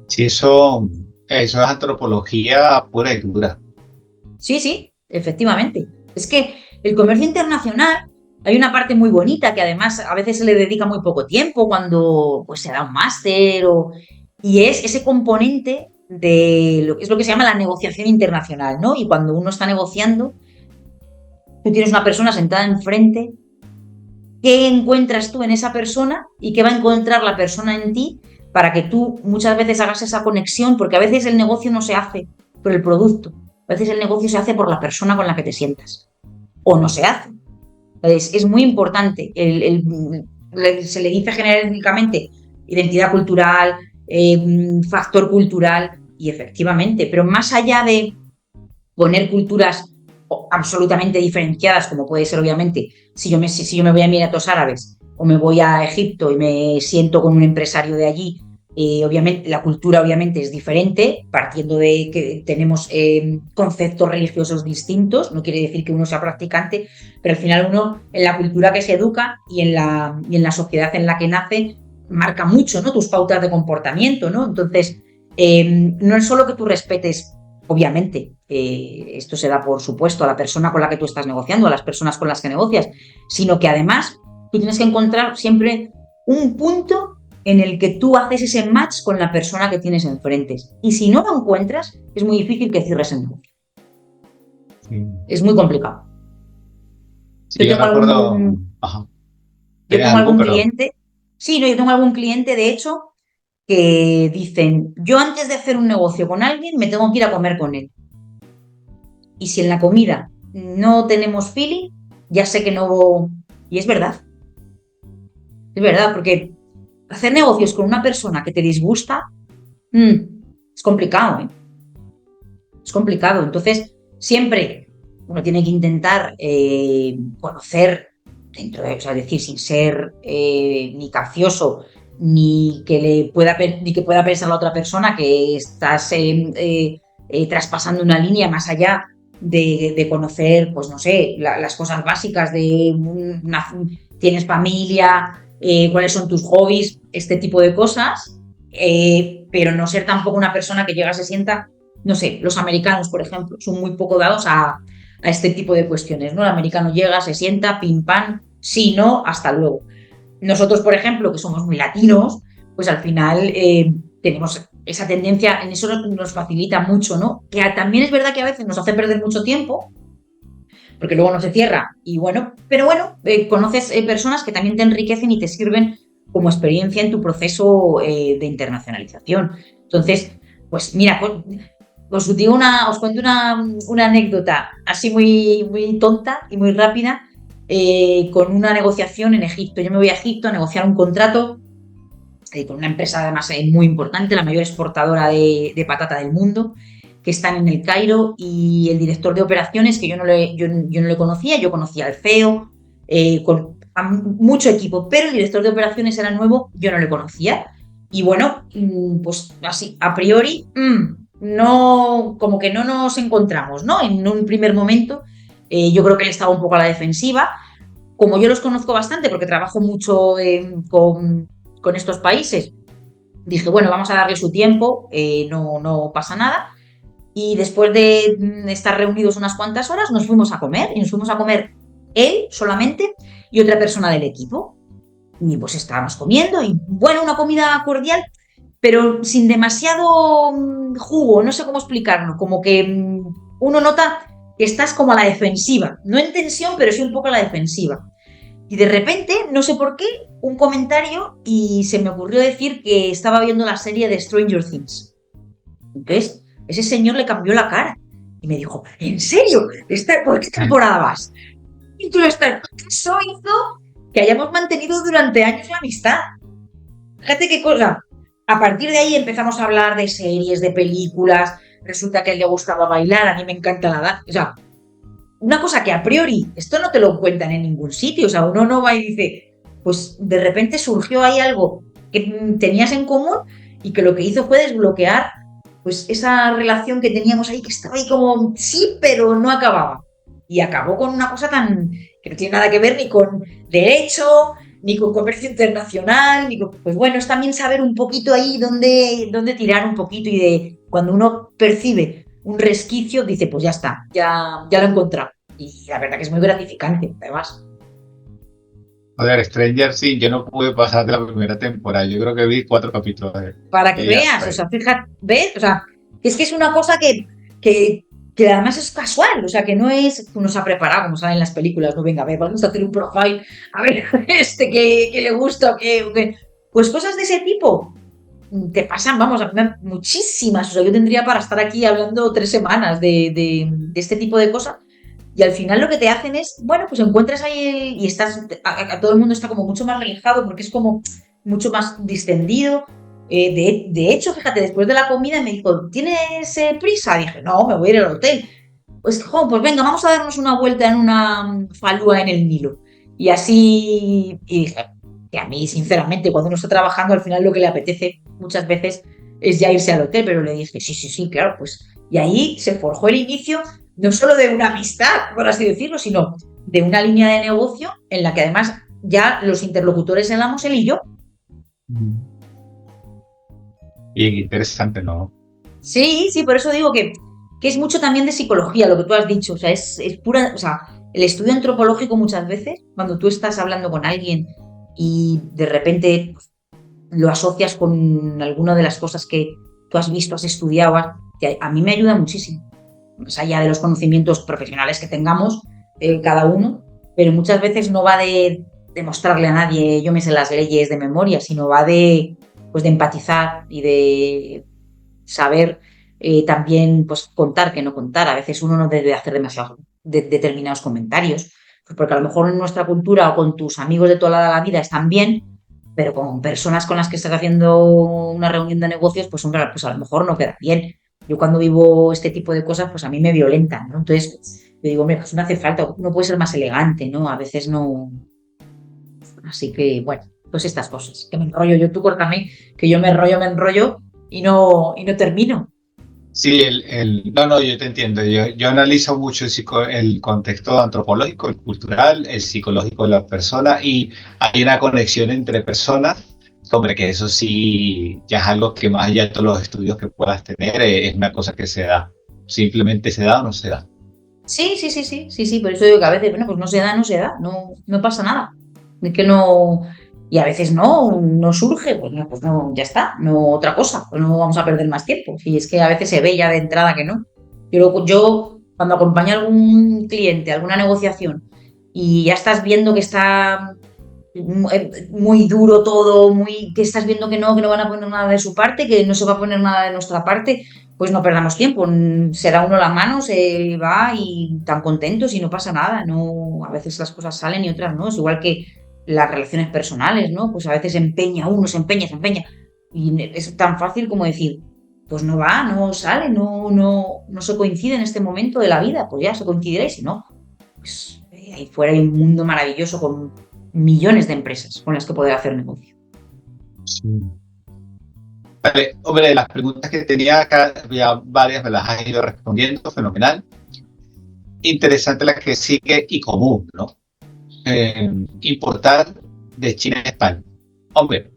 Sí, eso es antropología pura y dura. Sí, efectivamente. Es que el comercio internacional, hay una parte muy bonita que además a veces se le dedica muy poco tiempo cuando pues, se da un máster y es ese componente de lo que es lo que se llama la negociación internacional, ¿no? Y cuando uno está negociando, tú tienes una persona sentada enfrente, ¿qué encuentras tú en esa persona y qué va a encontrar la persona en ti para que tú muchas veces hagas esa conexión? Porque a veces el negocio no se hace por el producto, a veces el negocio se hace por la persona con la que te sientas o no se hace. Es muy importante, se le dice genéricamente identidad cultural, factor cultural y efectivamente, pero más allá de poner culturas absolutamente diferenciadas, como puede ser obviamente si yo me voy a Emiratos Árabes o me voy a Egipto y me siento con un empresario de allí. Obviamente, la cultura obviamente es diferente, partiendo de que tenemos conceptos religiosos distintos. No quiere decir que uno sea practicante, pero al final uno, en la cultura que se educa y en la sociedad en la que nace, marca mucho, ¿no?, tus pautas de comportamiento, ¿no? Entonces, no es solo que tú respetes, obviamente, esto se da por supuesto a la persona con la que tú estás negociando, a las personas con las que negocias, sino que además tú tienes que encontrar siempre un punto en el que tú haces ese match con la persona que tienes enfrente. Y si no lo encuentras, es muy difícil que cierres el negocio. Es muy complicado. Sí, Yo yo tengo recuerdo, algún, ajá, yo ¿tienes tengo algo? algún Perdón. cliente, sí, no, yo tengo algún cliente, de hecho, que dicen, yo antes de hacer un negocio con alguien, me tengo que ir a comer con él. Y si en la comida no tenemos feeling, ya sé que no... Y es verdad, porque hacer negocios con una persona que te disgusta, mmm, es complicado, ¿eh? Es complicado. Entonces, siempre uno tiene que intentar conocer dentro de, o sea, decir, sin ser ni capcioso, ni que pueda pensar la otra persona que estás traspasando una línea más allá de conocer, pues no sé, las cosas básicas de tienes familia, cuáles son tus hobbies, este tipo de cosas, pero no ser tampoco una persona que llega, se sienta, no sé, los americanos, por ejemplo, son muy poco dados a este tipo de cuestiones, ¿no? El americano llega, se sienta, pim pam, sí, no, hasta luego. Nosotros, por ejemplo, que somos muy latinos, pues al final tenemos esa tendencia, en eso nos facilita mucho, ¿no? Que también es verdad que a veces nos hace perder mucho tiempo, porque luego no se cierra, y bueno, pero bueno, conoces personas que también te enriquecen y te sirven como experiencia en tu proceso de internacionalización. Entonces, pues mira, os cuento una anécdota así muy, muy tonta y muy rápida, con una negociación en Egipto. Yo me voy a Egipto a negociar un contrato con una empresa además muy importante, la mayor exportadora de patata del mundo, que están en el Cairo, y el director de operaciones, que yo no le conocía, yo conocía al CEO, con mucho equipo, pero el director de operaciones era nuevo, yo no le conocía. Y bueno, pues así, a priori, no, como que no nos encontramos, ¿no? En un primer momento, yo creo que él estaba un poco a la defensiva. Como yo los conozco bastante, porque trabajo mucho con estos países, dije, bueno, vamos a darle su tiempo, no pasa nada. Y después de estar reunidos unas cuantas horas, nos fuimos a comer. Y nos fuimos a comer él solamente y otra persona del equipo. Y pues estábamos comiendo y, bueno, una comida cordial, pero sin demasiado jugo, no sé cómo explicarlo, como que uno nota que estás como a la defensiva, no en tensión, pero sí un poco a la defensiva. Y de repente, no sé por qué, un comentario y se me ocurrió decir que estaba viendo la serie de Stranger Things. Entonces, ese señor le cambió la cara y me dijo, ¿en serio? ¿Por qué temporada vas? Y tú estás, eso hizo que hayamos mantenido durante años la amistad. Fíjate qué cosa. A partir de ahí empezamos a hablar de series, de películas. Resulta que a él le gustaba bailar, a mí me encanta la danza. O sea, una cosa que a priori, esto no te lo cuentan en ningún sitio. O sea, uno no va y dice, pues de repente surgió ahí algo que tenías en común y que lo que hizo fue desbloquear pues esa relación que teníamos ahí, que estaba ahí como sí, pero no acababa. Y acabó con una cosa tan que no tiene nada que ver ni con derecho, ni con comercio internacional, ni con... Pues bueno, es también saber un poquito ahí dónde tirar un poquito, y de cuando uno percibe un resquicio, dice, pues ya está, ya lo he encontrado. Y la verdad que es muy gratificante, además. Joder, Stranger, sí, yo no pude pasar de la primera temporada. Yo creo que vi 4 capítulos Para que y ya veas, está. o sea, fíjate, ¿ves? O sea, es que es una cosa que además es casual, o sea, que no es, uno se ha preparado, como salen en las películas, no, venga, a ver, vamos a hacer un profile, a ver, que le gusta, pues cosas de ese tipo te pasan, vamos, a mí muchísimas, o sea, yo tendría para estar aquí hablando 3 semanas de este tipo de cosas. Y al final lo que te hacen es, bueno, pues encuentras ahí y estás, todo el mundo está como mucho más relajado, porque es como mucho más distendido. De hecho, fíjate, después de la comida me dijo, ¿tienes prisa? Dije, no, me voy a ir al hotel. pues venga, vamos a darnos una vuelta en una falúa en el Nilo. Y así, y dije, que a mí, sinceramente, cuando uno está trabajando, al final lo que le apetece muchas veces es ya irse al hotel, pero le dije, sí, sí, sí, claro, pues. Y ahí se forjó el inicio no solo de una amistad, por así decirlo, sino de una línea de negocio en la que además ya los interlocutores éramos él y yo. Bien interesante, ¿no? Sí, sí, por eso digo que es mucho también de psicología, lo que tú has dicho. O sea, es pura. O sea, el estudio antropológico muchas veces, cuando tú estás hablando con alguien y de repente lo asocias con alguna de las cosas que tú has visto, has estudiado, que a mí me ayuda muchísimo. Más allá de los conocimientos profesionales que tengamos cada uno, pero muchas veces no va de demostrarle a nadie, yo me sé las leyes de memoria, sino va pues de empatizar y de saber también pues contar que no contar. A veces uno no debe hacer demasiados determinados comentarios, pues porque a lo mejor en nuestra cultura o con tus amigos de toda la vida están bien, pero con personas con las que estás haciendo una reunión de negocios, pues, hombre, pues a lo mejor no queda bien. Yo cuando vivo este tipo de cosas, pues a mí me violentan, ¿no? Entonces, yo digo, hombre, pues no hace falta, uno puede ser más elegante, ¿no? A veces no. Así que, bueno, pues estas cosas, que me enrollo yo, tú córtame, que yo me enrollo y no termino. Sí, no, no, yo te entiendo. Yo analizo mucho el contexto antropológico, el cultural, el psicológico de la persona y hay una conexión entre personas. Hombre, que eso sí, ya es algo que más allá de todos los estudios que puedas tener, es una cosa que se da. Simplemente se da o no se da. Sí, sí, sí, sí, sí, sí, por eso digo que a veces, bueno, pues no se da, no se da, no, no pasa nada. Es que no, y a veces no surge, pues no, ya está, no otra cosa, pues no vamos a perder más tiempo. Y es que a veces se ve ya de entrada que no. Yo cuando acompaño a algún cliente, alguna negociación, y ya estás viendo que está muy duro todo, que estás viendo que no van a poner nada de su parte, que no se va a poner nada de nuestra parte, pues no perdamos tiempo. Se da uno la mano, se va y tan contentos y no pasa nada. No, a veces las cosas salen y otras no. Es igual que las relaciones personales, ¿no? Pues a veces empeña uno, se empeña. Y es tan fácil como decir, pues no va, no sale, no se coincide en este momento de la vida, pues ya se coincidirá y si no, pues ahí fuera hay un mundo maravilloso con millones de empresas con las que poder hacer negocio. Sí. Vale, hombre, las preguntas que tenía acá, ya varias me las has ido respondiendo, fenomenal. Interesante la que sigue y común, ¿no? Importar de China a España. Hombre,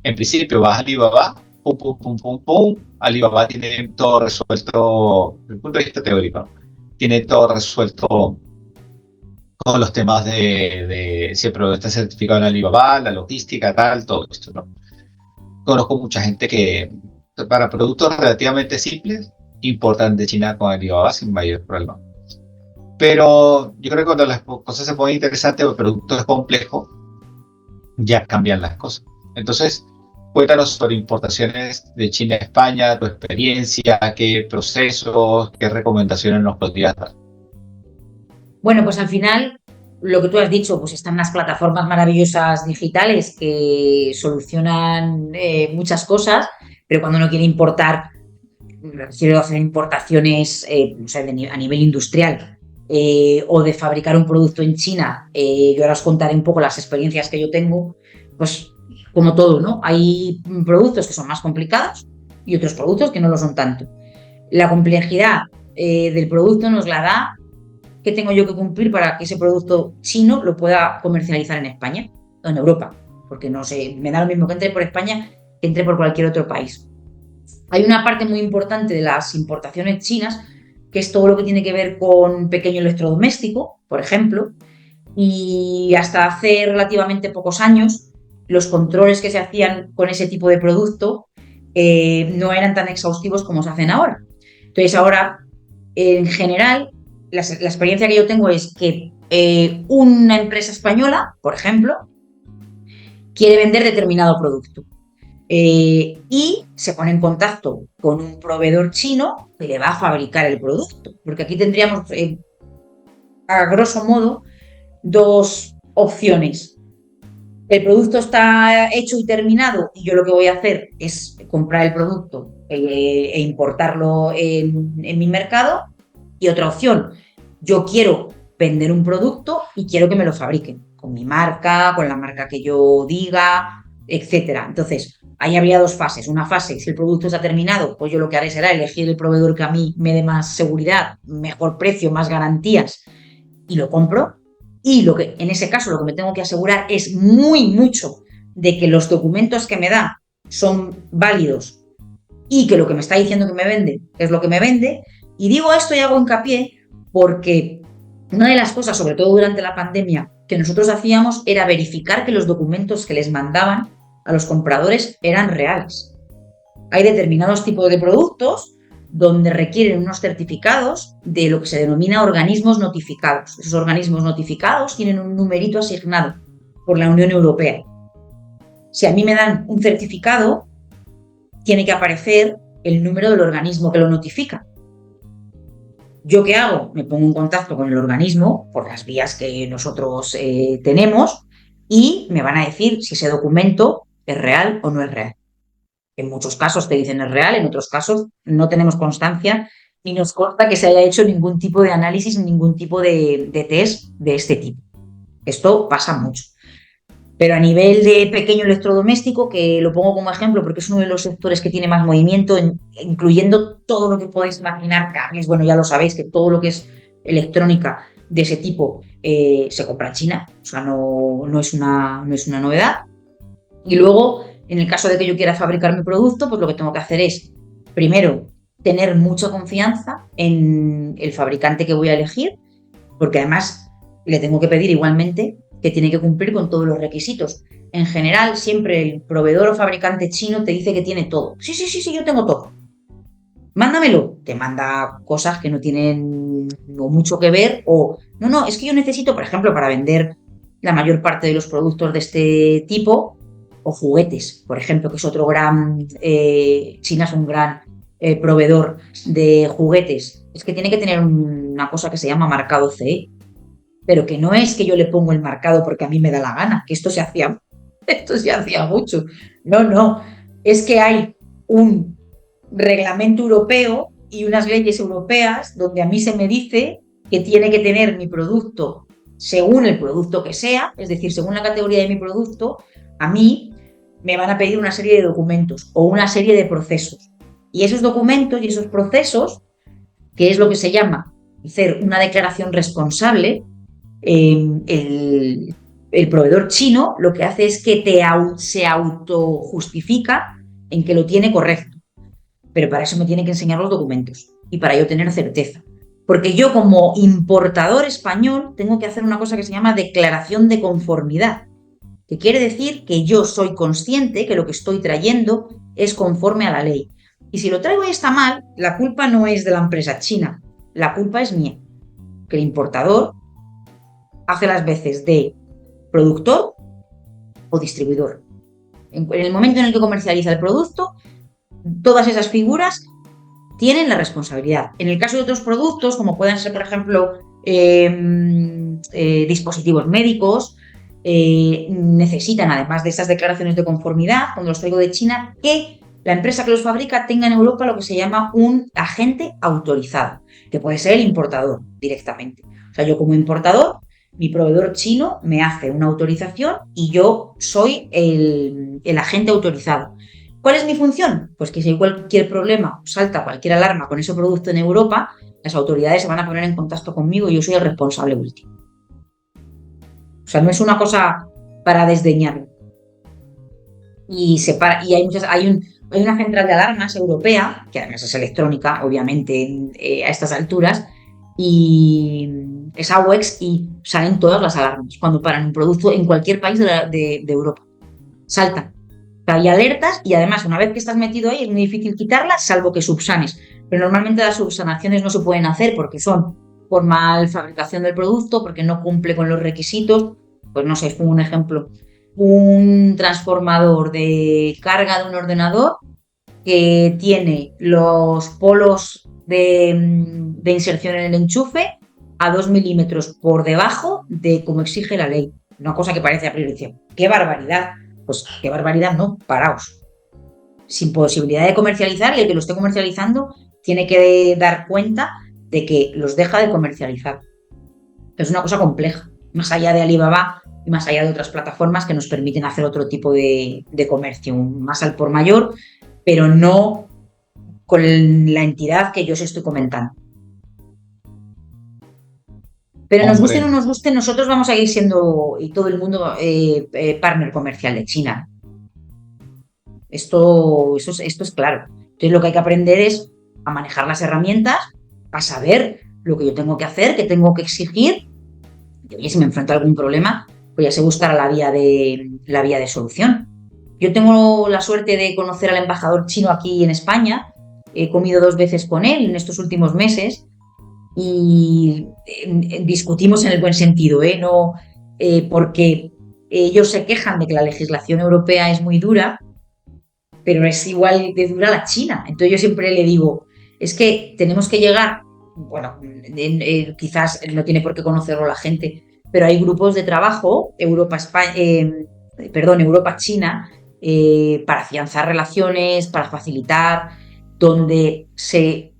en principio vas a Alibaba, pum, pum, pum, pum, pum. Alibaba tiene todo resuelto, desde el punto de vista teórico, ¿no? Tiene todo resuelto con los temas de si el producto está certificado en Alibaba, la logística, tal, todo esto, ¿no? Conozco mucha gente que para productos relativamente simples importan de China con Alibaba sin mayor problema. Pero yo creo que cuando las cosas se ponen interesantes o el producto es complejo, ya cambian las cosas. Entonces, cuéntanos sobre importaciones de China a España, tu experiencia, qué procesos, qué recomendaciones nos podrías dar. Bueno, pues al final, lo que tú has dicho, pues están las plataformas maravillosas digitales que solucionan muchas cosas, pero cuando uno quiere importar, quiero hacer importaciones o sea, a nivel industrial o de fabricar un producto en China, yo ahora os contaré un poco las experiencias que yo tengo, pues como todo, ¿no? Hay productos que son más complicados y otros productos que no lo son tanto. La complejidad del producto nos la da qué tengo yo que cumplir para que ese producto chino lo pueda comercializar en España o en Europa, porque no sé, me da lo mismo que entre por España que entre por cualquier otro país. Hay una parte muy importante de las importaciones chinas que es todo lo que tiene que ver con pequeño electrodoméstico, por ejemplo, y hasta hace relativamente pocos años los controles que se hacían con ese tipo de producto no eran tan exhaustivos como se hacen ahora. Entonces ahora, en general, la experiencia que yo tengo es que una empresa española, por ejemplo, quiere vender determinado producto y se pone en contacto con un proveedor chino que le va a fabricar el producto. Porque aquí tendríamos, a grosso modo, dos opciones. El producto está hecho y terminado y yo lo que voy a hacer es comprar el producto e importarlo en mi mercado Y otra opción, yo quiero vender un producto y quiero que me lo fabriquen con mi marca, con la marca que yo diga, etcétera. Entonces, ahí habría dos fases. Una fase, si el producto está terminado, pues yo lo que haré será elegir el proveedor que a mí me dé más seguridad, mejor precio, más garantías y lo compro. Y en ese caso lo que me tengo que asegurar es mucho de que los documentos que me da son válidos y que lo que me está diciendo que me vende es lo que me vende. Y digo esto y hago hincapié porque una de las cosas, sobre todo durante la pandemia, que nosotros hacíamos era verificar que los documentos que les mandaban a los compradores eran reales. Hay determinados tipos de productos donde requieren unos certificados de lo que se denomina organismos notificados. Esos organismos notificados tienen un numerito asignado por la Unión Europea. Si a mí me dan un certificado, tiene que aparecer el número del organismo que lo notifica. ¿Yo qué hago? Me pongo en contacto con el organismo por las vías que nosotros tenemos y me van a decir si ese documento es real o no es real. En muchos casos te dicen es real, en otros casos no tenemos constancia ni nos consta que se haya hecho ningún tipo de análisis, ningún tipo de test de este tipo. Esto pasa mucho. Pero a nivel de pequeño electrodoméstico, que lo pongo como ejemplo porque es uno de los sectores que tiene más movimiento, incluyendo todo lo que podéis imaginar, cables, bueno, ya lo sabéis, que todo lo que es electrónica de ese tipo se compra en China, o sea, no es una novedad. Y luego, en el caso de que yo quiera fabricar mi producto, pues lo que tengo que hacer es, primero, tener mucha confianza en el fabricante que voy a elegir, porque además le tengo que pedir igualmente que tiene que cumplir con todos los requisitos. En general, siempre el proveedor o fabricante chino te dice que tiene todo. Sí, yo tengo todo. Mándamelo. Te manda cosas que no tienen mucho que ver o, no, es que yo necesito, por ejemplo, para vender la mayor parte de los productos de este tipo, o juguetes, por ejemplo, que es otro gran... China es un gran proveedor de juguetes. Es que tiene que tener una cosa que se llama marcado CE, pero que no es que yo le pongo el marcado porque a mí me da la gana, que esto se hacía mucho. No, es que hay un reglamento europeo y unas leyes europeas donde a mí se me dice que tiene que tener mi producto según el producto que sea, es decir, según la categoría de mi producto, a mí me van a pedir una serie de documentos o una serie de procesos. Y esos documentos y esos procesos, que es lo que se llama hacer una declaración responsable, el proveedor chino lo que hace es que se autojustifica en que lo tiene correcto. Pero para eso me tiene que enseñar los documentos y para yo tener certeza. Porque yo como importador español tengo que hacer una cosa que se llama declaración de conformidad, que quiere decir que yo soy consciente que lo que estoy trayendo es conforme a la ley. Y si lo traigo y está mal, la culpa no es de la empresa china, la culpa es mía, que el importador hace las veces de productor o distribuidor. En el momento en el que comercializa el producto, todas esas figuras tienen la responsabilidad. En el caso de otros productos, como pueden ser, por ejemplo, dispositivos médicos, necesitan, además de estas declaraciones de conformidad, cuando los traigo de China, que la empresa que los fabrica tenga en Europa lo que se llama un agente autorizado, que puede ser el importador directamente. O sea, yo como importador, mi proveedor chino me hace una autorización y yo soy el agente autorizado. ¿Cuál es mi función? Pues que si hay cualquier problema, salta cualquier alarma con ese producto en Europa, las autoridades se van a poner en contacto conmigo y yo soy el responsable último. O sea, no es una cosa para desdeñarlo. Y hay una central de alarmas europea, que además es electrónica, obviamente, a estas alturas, y es AWEX y salen todas las alarmas cuando paran un producto en cualquier país de Europa. Saltan. Hay alertas y además una vez que estás metido ahí es muy difícil quitarlas, salvo que subsanes. Pero normalmente las subsanaciones no se pueden hacer porque son por mal fabricación del producto, porque no cumple con los requisitos. Pues no sé, pongo un ejemplo. Un transformador de carga de un ordenador que tiene los polos de inserción en el enchufe a 2 milímetros por debajo de como exige la ley. Una cosa que parece a priori, ¡qué barbaridad! Pues qué barbaridad, no, paraos. Sin posibilidad de comercializar, y el que lo esté comercializando tiene que dar cuenta de que los deja de comercializar. Es una cosa compleja, más allá de Alibaba y más allá de otras plataformas que nos permiten hacer otro tipo de comercio, más al por mayor, pero no con la entidad que yo os estoy comentando. Pero nos guste o no Hombre, nos guste, nosotros vamos a ir siendo, y todo el mundo, partner comercial de China. Esto es claro. Entonces lo que hay que aprender es a manejar las herramientas, a saber lo que yo tengo que hacer, qué tengo que exigir. Y oye, si me enfrento a algún problema, pues ya sé buscar la vía de solución. Yo tengo la suerte de conocer al embajador chino aquí en España. He comido 2 veces con él en estos últimos meses y discutimos en el buen sentido, no porque ellos se quejan de que la legislación europea es muy dura, pero es igual de dura la China. Entonces yo siempre le digo, es que tenemos que llegar, bueno, quizás no tiene por qué conocerlo la gente, pero hay grupos de trabajo, Europa-China, para afianzar relaciones, para facilitar, donde se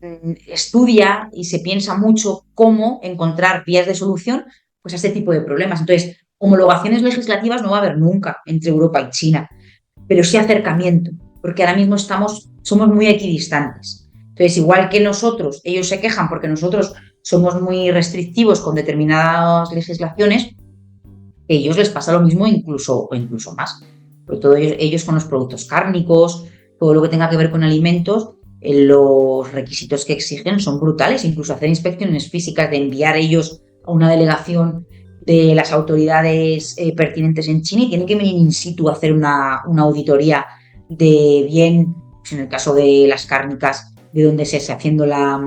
estudia y se piensa mucho cómo encontrar vías de solución pues, a este tipo de problemas. Entonces, homologaciones legislativas no va a haber nunca entre Europa y China, pero sí acercamiento, porque ahora mismo somos muy equidistantes. Entonces, igual que nosotros, ellos se quejan porque nosotros somos muy restrictivos con determinadas legislaciones, a ellos les pasa lo mismo o incluso más. Sobre todo ellos con los productos cárnicos, todo lo que tenga que ver con alimentos, los requisitos que exigen son brutales, incluso hacer inspecciones físicas, de enviar ellos a una delegación de las autoridades pertinentes en China y tienen que venir in situ a hacer una auditoría de bien, pues en el caso de las cárnicas, de donde se esté haciendo la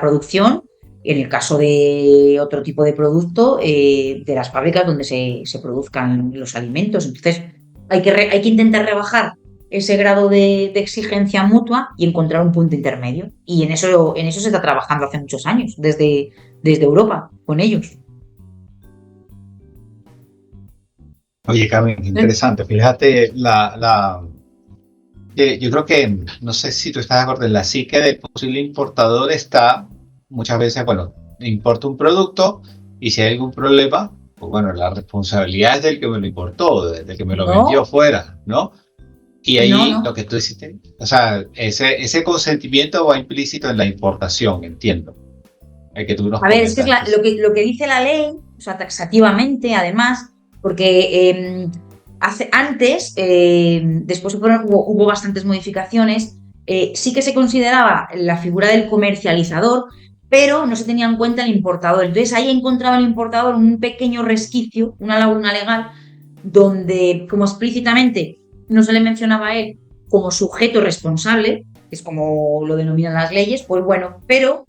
producción, en el caso de otro tipo de producto, de las fábricas donde se produzcan los alimentos. Entonces, hay que intentar rebajar ese grado de exigencia mutua y encontrar un punto intermedio. Y en eso se está trabajando hace muchos años, desde Europa, con ellos. oye, Carmen, interesante. Fíjate, yo creo que, no sé si tú estás de acuerdo, en la psique del posible importador está muchas veces, bueno, importa un producto y si hay algún problema, pues bueno, la responsabilidad es del que me lo importó, del que me lo vendió No, fuera, ¿no? Y no, ahí lo no. que tú hiciste, o sea, ese consentimiento va implícito en la importación, entiendo, el que tú nos A ver, es que es comentaste. lo que dice la ley, o sea, taxativamente, además, porque antes, después hubo bastantes modificaciones, sí que se consideraba la figura del comercializador, pero no se tenía en cuenta el importador. Entonces ahí encontraba el importador un pequeño resquicio, una laguna legal, donde como explícitamente no se le mencionaba a él como sujeto responsable, que es como lo denominan las leyes, pues bueno, pero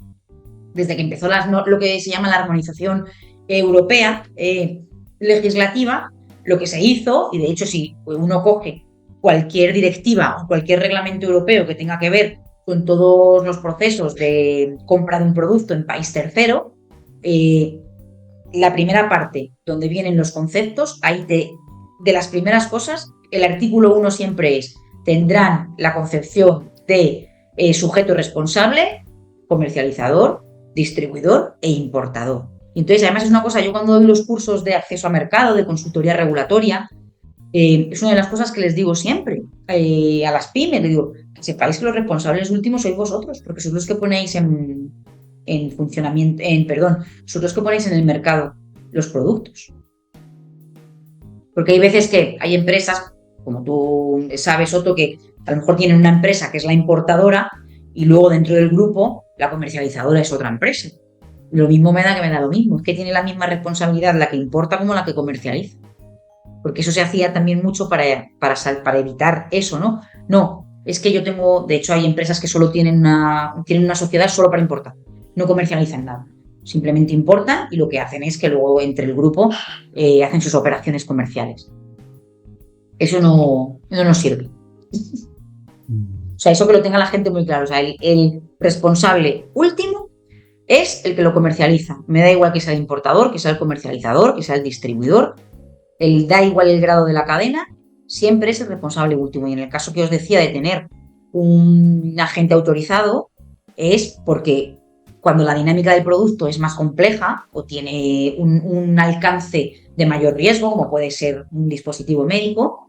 desde que empezó lo que se llama la armonización europea legislativa, lo que se hizo, y de hecho si uno coge cualquier directiva o cualquier reglamento europeo que tenga que ver con todos los procesos de compra de un producto en país tercero, la primera parte donde vienen los conceptos, ahí de las primeras cosas, el artículo 1 siempre es, tendrán la concepción de sujeto responsable, comercializador, distribuidor e importador. Y entonces, además es una cosa, yo cuando doy los cursos de acceso a mercado, de consultoría regulatoria, es una de las cosas que les digo siempre a las pymes, les digo, que sepáis que los responsables últimos sois vosotros, porque sois los que ponéis en funcionamiento, perdón, sois los que ponéis en el mercado los productos. Porque hay veces que hay empresas, como tú sabes, Otto, que a lo mejor tienen una empresa que es la importadora y luego dentro del grupo la comercializadora es otra empresa. Lo mismo me da que me da lo mismo, es que tiene la misma responsabilidad la que importa como la que comercializa. Porque eso se hacía también mucho para evitar eso, ¿no? No, es que yo tengo, de hecho hay empresas que solo tienen una sociedad solo para importar, no comercializan nada. Simplemente importan y lo que hacen es que luego entre el grupo hacen sus operaciones comerciales. Eso no nos sirve. O sea, eso que lo tenga la gente muy claro. O sea, el responsable último es el que lo comercializa. Me da igual que sea el importador, que sea el comercializador, que sea el distribuidor. Da igual el grado de la cadena, siempre es el responsable último. Y en el caso que os decía de tener un agente autorizado, es porque Cuando la dinámica del producto es más compleja o tiene un alcance de mayor riesgo, como puede ser un dispositivo médico,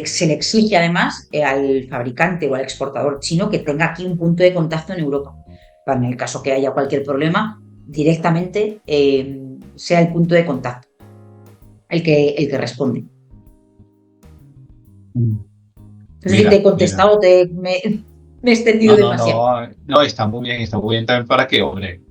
se le exige además al fabricante o al exportador chino que tenga aquí un punto de contacto en Europa. Para en el caso que haya cualquier problema, directamente sea el punto de contacto el que responde. No sé si te he contestado, me he extendido demasiado. No, está muy bien también para que, hombre,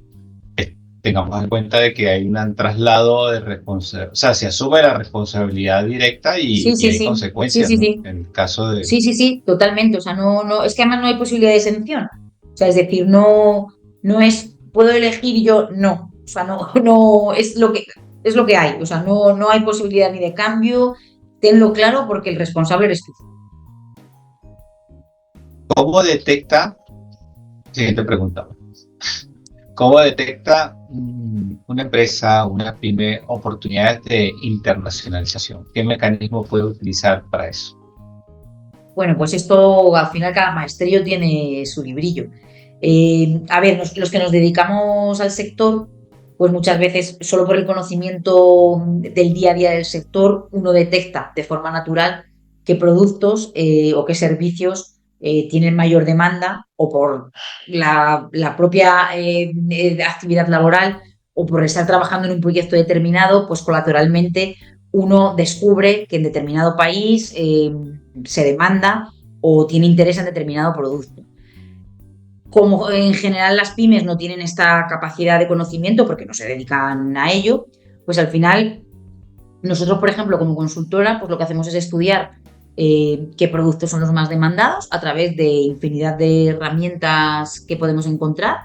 tengamos en cuenta de que hay un traslado de responsabilidad, o sea, se asume la responsabilidad directa y hay consecuencias, ¿no? En el caso de... Sí, totalmente. O sea, no, es que además no hay posibilidad de exención. O sea, es decir, no es, puedo elegir yo, no. O sea, no es lo que hay. O sea, no hay posibilidad ni de cambio. Tenlo claro porque el responsable eres tú. ¿Cómo detecta? Siguiente pregunta. ¿Cómo detecta una empresa, una pyme, oportunidades de internacionalización? ¿Qué mecanismo puede utilizar para eso? Bueno, pues esto al final cada maestrillo tiene su librillo. A ver, los que nos dedicamos al sector, pues muchas veces solo por el conocimiento del día a día del sector uno detecta de forma natural qué productos o qué servicios tienen mayor demanda o por la propia actividad laboral o por estar trabajando en un proyecto determinado, pues colateralmente uno descubre que en determinado país se demanda o tiene interés en determinado producto. Como en general las pymes no tienen esta capacidad de conocimiento porque no se dedican a ello, pues al final nosotros, por ejemplo, como consultora, pues lo que hacemos es estudiar qué productos son los más demandados a través de infinidad de herramientas que podemos encontrar.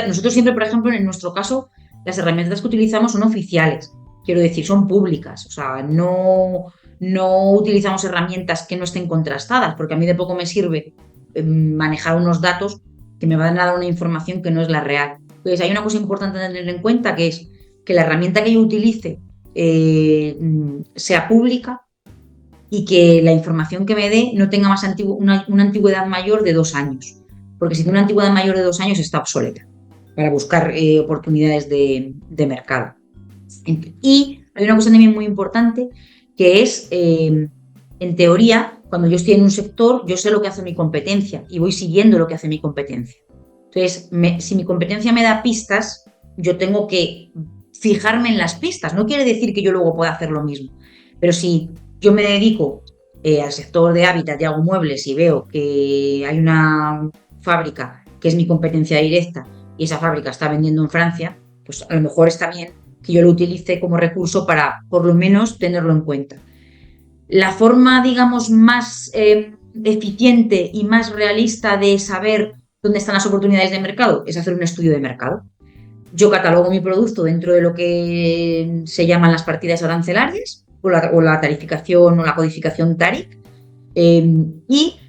Nosotros siempre, por ejemplo, en nuestro caso, las herramientas que utilizamos son oficiales, quiero decir, son públicas, o sea, no utilizamos herramientas que no estén contrastadas, porque a mí de poco me sirve manejar unos datos que me van a dar una información que no es la real. Entonces, hay una cosa importante a tener en cuenta, que es que la herramienta que yo utilice sea pública y que la información que me dé no tenga más una antigüedad mayor de 2 años, porque si tiene una antigüedad mayor de 2 años está obsoleta para buscar oportunidades de mercado. Y hay una cosa también muy importante, que es, en teoría, cuando yo estoy en un sector, yo sé lo que hace mi competencia y voy siguiendo lo que hace mi competencia. Entonces, si mi competencia me da pistas, yo tengo que fijarme en las pistas. No quiere decir que yo luego pueda hacer lo mismo, pero si yo me dedico al sector de hábitat y hago muebles y veo que hay una fábrica que es mi competencia directa y esa fábrica está vendiendo en Francia, pues a lo mejor está bien que yo lo utilice como recurso para por lo menos tenerlo en cuenta. La forma, digamos, más eficiente y más realista de saber dónde están las oportunidades de mercado es hacer un estudio de mercado. Yo catalogo mi producto dentro de lo que se llaman las partidas arancelarias o la tarificación o la codificación TARIC, y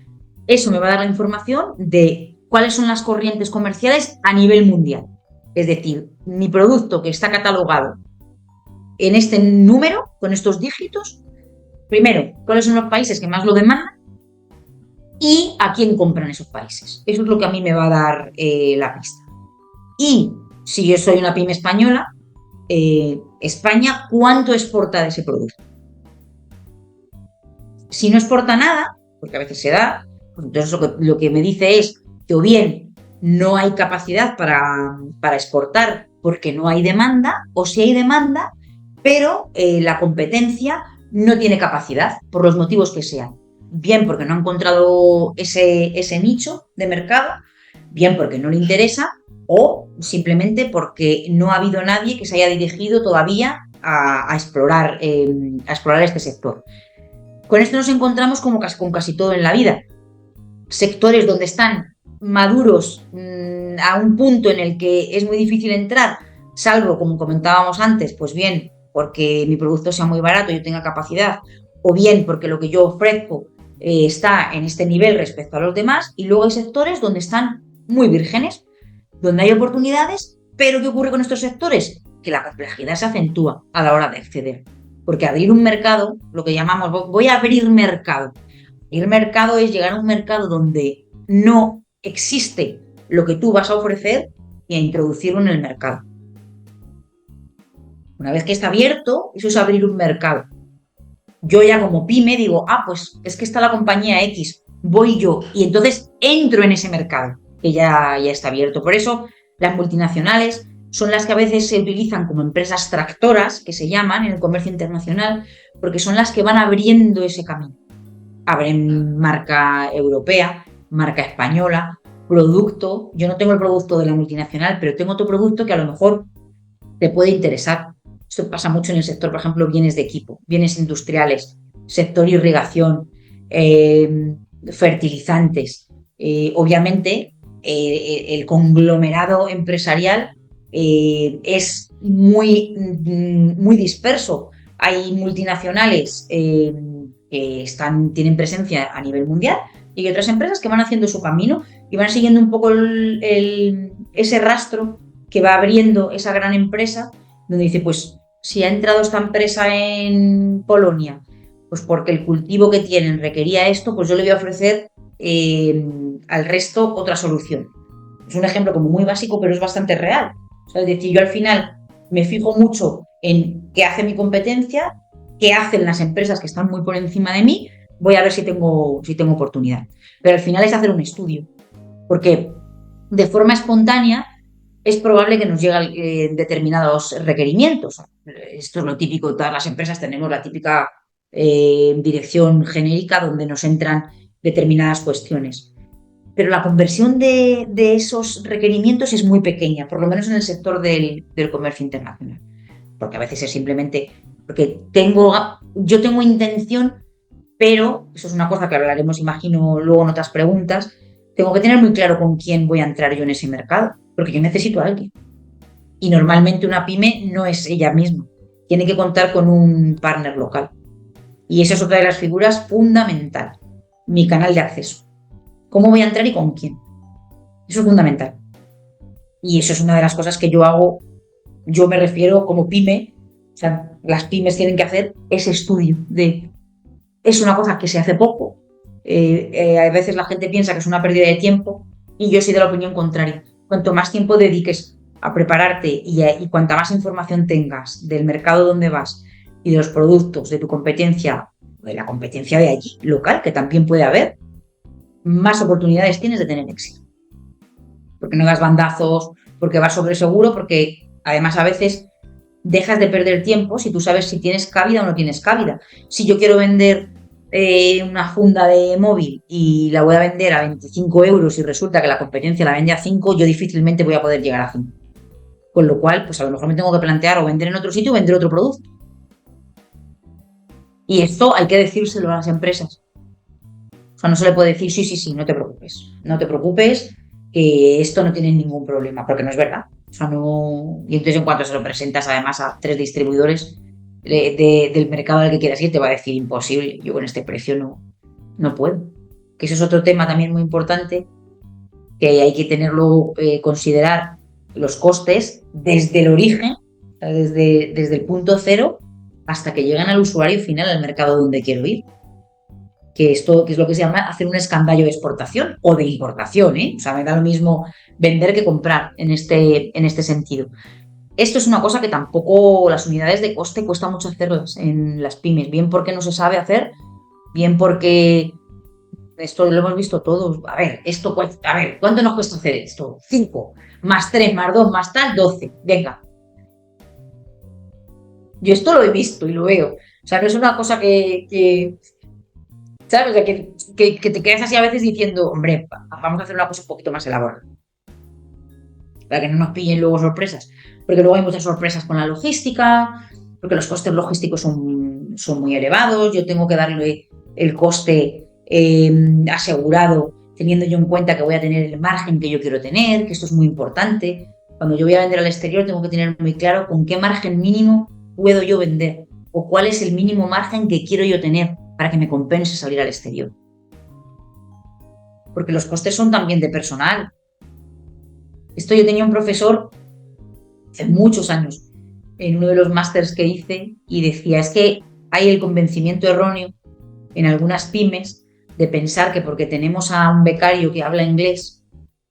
eso me va a dar la información de cuáles son las corrientes comerciales a nivel mundial. Es decir, mi producto que está catalogado en este número, con estos dígitos, primero, cuáles son los países que más lo demandan y a quién compran esos países. Eso es lo que a mí me va a dar la pista. Y si yo soy una pyme española, España, ¿cuánto exporta de ese producto? Si no exporta nada, porque a veces se da, pues entonces lo que me dice es que o bien no hay capacidad para exportar porque no hay demanda, o si hay demanda, pero la competencia no tiene capacidad, por los motivos que sean. Bien porque no ha encontrado ese nicho de mercado, bien porque no le interesa, o simplemente porque no ha habido nadie que se haya dirigido todavía a explorar este sector. Con esto nos encontramos con casi todo en la vida. Sectores donde están maduros a un punto en el que es muy difícil entrar, salvo, como comentábamos antes, pues bien, porque mi producto sea muy barato y yo tenga capacidad, o bien porque lo que yo ofrezco está en este nivel respecto a los demás, y luego hay sectores donde están muy vírgenes, donde hay oportunidades, pero ¿qué ocurre con estos sectores? Que la complejidad se acentúa a la hora de acceder. Porque abrir un mercado, lo que llamamos, voy a abrir mercado. El mercado es llegar a un mercado donde no existe lo que tú vas a ofrecer y a introducirlo en el mercado. Una vez que está abierto, eso es abrir un mercado. Yo ya como pyme digo, pues es que está la compañía X, voy yo y entonces entro en ese mercado que ya está abierto. Por eso las multinacionales son las que a veces se utilizan como empresas tractoras, que se llaman en el comercio internacional, porque son las que van abriendo ese camino. Abren marca europea, marca española, producto. Yo no tengo el producto de la multinacional, pero tengo otro producto que a lo mejor te puede interesar. Esto pasa mucho en el sector, por ejemplo, bienes de equipo, bienes industriales, sector irrigación, fertilizantes. Obviamente, el conglomerado empresarial es muy disperso. Hay multinacionales que tienen presencia a nivel mundial y hay otras empresas que van haciendo su camino y van siguiendo un poco ese rastro que va abriendo esa gran empresa, donde dice, pues si ha entrado esta empresa en Polonia, pues porque el cultivo que tienen requería esto, pues yo le voy a ofrecer al resto otra solución. Es un ejemplo como muy básico, pero es bastante real. O sea, es decir, yo al final me fijo mucho en qué hace mi competencia, qué hacen las empresas que están muy por encima de mí, voy a ver si tengo oportunidad. Pero al final es hacer un estudio, porque de forma espontánea es probable que nos lleguen determinados requerimientos. Esto es lo típico, todas las empresas tenemos la típica dirección genérica donde nos entran determinadas cuestiones. Pero la conversión de esos requerimientos es muy pequeña, por lo menos en el sector del comercio internacional. Porque a veces es simplemente porque yo tengo intención, pero eso es una cosa que hablaremos, imagino, luego en otras preguntas. Tengo que tener muy claro con quién voy a entrar yo en ese mercado, porque yo necesito a alguien. Y normalmente una pyme no es ella misma. Tiene que contar con un partner local. Y esa es otra de las figuras fundamental. Mi canal de acceso. ¿Cómo voy a entrar y con quién? Eso es fundamental. Y eso es una de las cosas que yo hago. Yo me refiero como pyme. O sea, las pymes tienen que hacer ese estudio es una cosa que se hace poco. A veces la gente piensa que es una pérdida de tiempo y yo soy de la opinión contraria. Cuanto más tiempo dediques a prepararte y cuanta más información tengas del mercado donde vas y de los productos, de tu competencia, de la competencia de allí, local, que también puede haber, más oportunidades tienes de tener éxito. Porque no das bandazos, porque vas sobre seguro, porque además a veces dejas de perder tiempo si tú sabes si tienes cabida o no tienes cabida. Si yo quiero vender una funda de móvil y la voy a vender a 25 euros y resulta que la competencia la vende a 5, yo difícilmente voy a poder llegar a 5. Con lo cual, pues a lo mejor me tengo que plantear o vender en otro sitio o vender otro producto. Y esto hay que decírselo a las empresas. O sea, no se le puede decir, sí, no te preocupes, que esto no tiene ningún problema, porque no es verdad. O sea, no. Y entonces en cuanto se lo presentas además a 3 distribuidores del mercado al que quieras ir, te va a decir imposible, yo con este precio no puedo. Que eso es otro tema también muy importante, que hay que tenerlo, considerar los costes desde el origen, desde el punto cero, hasta que llegan al usuario final, al mercado donde quiero ir. Que es lo que se llama hacer un escandallo de exportación o de importación, ¿eh? O sea, me da lo mismo vender que comprar en este sentido. Esto es una cosa que tampoco las unidades de coste cuesta mucho hacerlas en las pymes, bien porque no se sabe hacer, bien porque esto lo hemos visto todos. A ver, ¿cuánto nos cuesta hacer esto? 5, más 3, más 2, más tal, 12. Venga. Yo esto lo he visto y lo veo. O sea, no es una cosa que ¿sabes? O sea, que te quedas así a veces diciendo, hombre, vamos a hacer una cosa un poquito más elaborada. Para que no nos pillen luego sorpresas. Porque luego hay muchas sorpresas con la logística, porque los costes logísticos son muy elevados. Yo tengo que darle el coste asegurado, teniendo yo en cuenta que voy a tener el margen que yo quiero tener, que esto es muy importante. Cuando yo voy a vender al exterior tengo que tener muy claro con qué margen mínimo puedo yo vender o cuál es el mínimo margen que quiero yo tener para que me compense salir al exterior. Porque los costes son también de personal. Esto yo tenía un profesor hace muchos años en uno de los másters que hice y decía, es que hay el convencimiento erróneo en algunas pymes de pensar que porque tenemos a un becario que habla inglés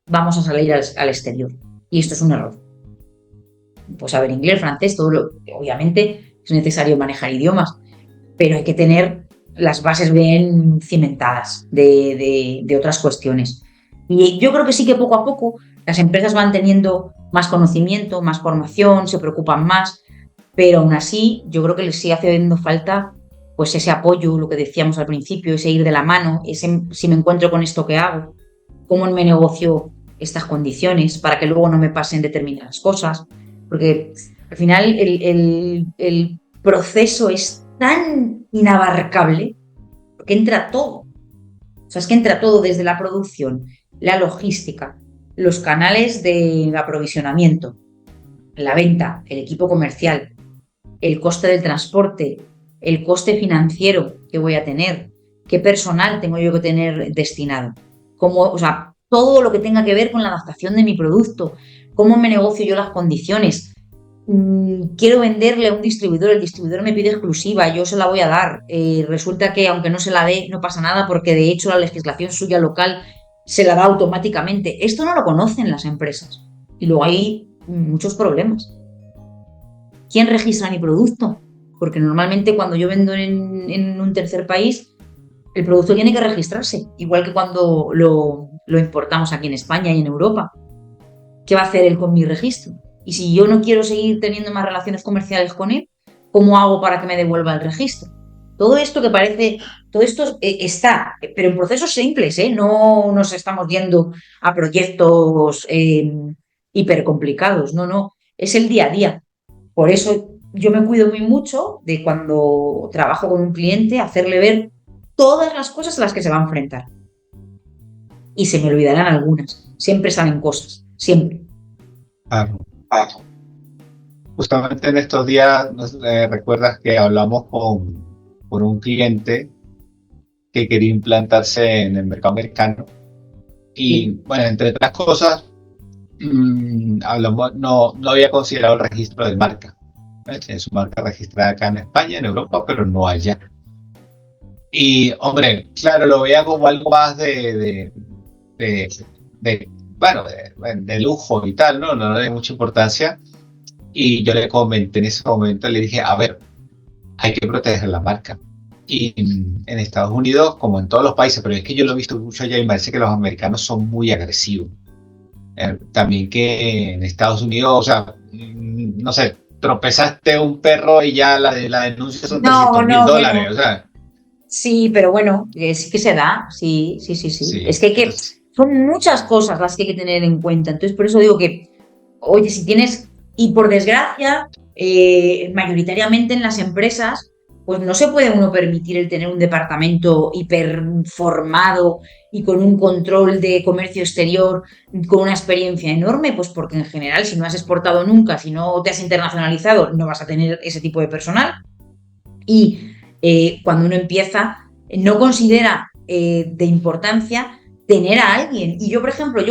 vamos a salir al exterior. Y esto es un error. Pues saber inglés, francés, obviamente es necesario manejar idiomas, pero hay que tener las bases bien cimentadas de otras cuestiones. Y yo creo que sí que poco a poco las empresas van teniendo más conocimiento, más formación, se preocupan más, pero aún así yo creo que les sigue haciendo falta pues ese apoyo, lo que decíamos al principio, ese ir de la mano, ese si me encuentro con esto, ¿qué hago? ¿Cómo me negocio estas condiciones para que luego no me pasen determinadas cosas? Porque al final el proceso es tan inabarcable porque entra todo. O sea, es que entra todo desde la producción, la logística, los canales de aprovisionamiento, la venta, el equipo comercial, el coste del transporte, el coste financiero que voy a tener, qué personal tengo yo que tener destinado, o sea, todo lo que tenga que ver con la adaptación de mi producto, cómo me negocio yo las condiciones. Quiero venderle a un distribuidor, el distribuidor me pide exclusiva, yo se la voy a dar. Resulta que aunque no se la dé, no pasa nada porque de hecho la legislación suya local se la da automáticamente. Esto no lo conocen las empresas y luego hay muchos problemas. ¿Quién registra mi producto? Porque normalmente cuando yo vendo en un tercer país, el producto tiene que registrarse, igual que cuando lo importamos aquí en España y en Europa. ¿Qué va a hacer él con mi registro? Y si yo no quiero seguir teniendo más relaciones comerciales con él, ¿cómo hago para que me devuelva el registro? Todo esto está, pero en procesos simples, ¿eh? No nos estamos yendo a proyectos hipercomplicados, no, es el día a día. Por eso yo me cuido muy mucho de cuando trabajo con un cliente, hacerle ver todas las cosas a las que se va a enfrentar. Y se me olvidarán algunas. Siempre salen cosas, siempre. Claro. Justamente en estos días, recuerdas que hablamos con un cliente que quería implantarse en el mercado americano. Y bueno, entre otras cosas, no había considerado el registro de marca. Tiene su marca registrada acá en España, en Europa, pero no allá. Y, hombre, claro, lo veía como algo más de lujo y tal, ¿no? No le da mucha importancia. Y yo le comenté en ese momento, le dije, a ver, hay que proteger la marca. Y en Estados Unidos, como en todos los países, pero es que yo lo he visto mucho allá y me parece que los americanos son muy agresivos. También que en Estados Unidos, o sea, no sé, tropezaste un perro y ya la denuncia son $300,000, bueno. O sea. Sí, pero bueno, sí que se da, sí. Es que son muchas cosas las que hay que tener en cuenta. Entonces, por eso digo que, oye, si tienes, y por desgracia, mayoritariamente en las empresas, pues no se puede uno permitir el tener un departamento hiperformado y con un control de comercio exterior con una experiencia enorme, pues porque en general, si no has exportado nunca, si no te has internacionalizado, no vas a tener ese tipo de personal. Y cuando uno empieza, no considera de importancia tener a alguien. Y yo, por ejemplo,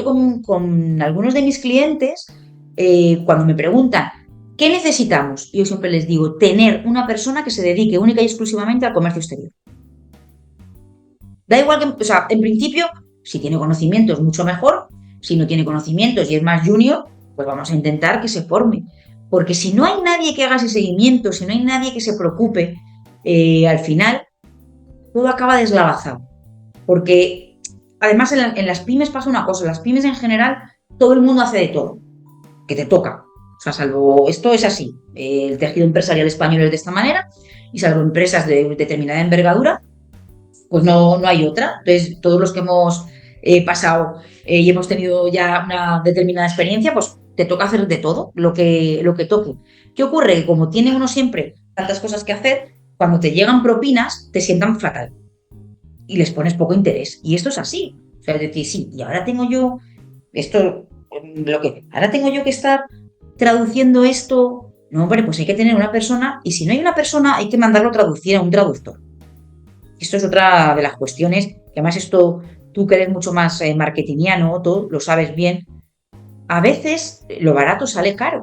con algunos de mis clientes, cuando me preguntan, ¿qué necesitamos? Yo siempre les digo, tener una persona que se dedique única y exclusivamente al comercio exterior. Da igual que, o sea, en principio, si tiene conocimientos, mucho mejor. Si no tiene conocimientos y es más junior, pues vamos a intentar que se forme. Porque si no hay nadie que haga ese seguimiento, si no hay nadie que se preocupe, al final todo acaba deslavazado. Porque además en las pymes pasa una cosa, en las pymes en general todo el mundo hace de todo, que te toca. O sea, salvo esto es así, el tejido empresarial español es de esta manera y salvo empresas de determinada envergadura, pues no hay otra. Entonces todos los que hemos pasado y hemos tenido ya una determinada experiencia, pues te toca hacer de todo, lo que toque. ¿Qué ocurre? Que como tiene uno siempre tantas cosas que hacer, cuando te llegan propinas, te sientan fatal y les pones poco interés. Y esto es así. O sea, es decir, sí, y ahora tengo yo ahora tengo yo que estar traduciendo esto. No, hombre, pues hay que tener una persona y si no hay una persona, hay que mandarlo a traducir a un traductor. Esto es otra de las cuestiones, que además esto, tú que eres mucho más marketingiano, tú lo sabes bien. A veces lo barato sale caro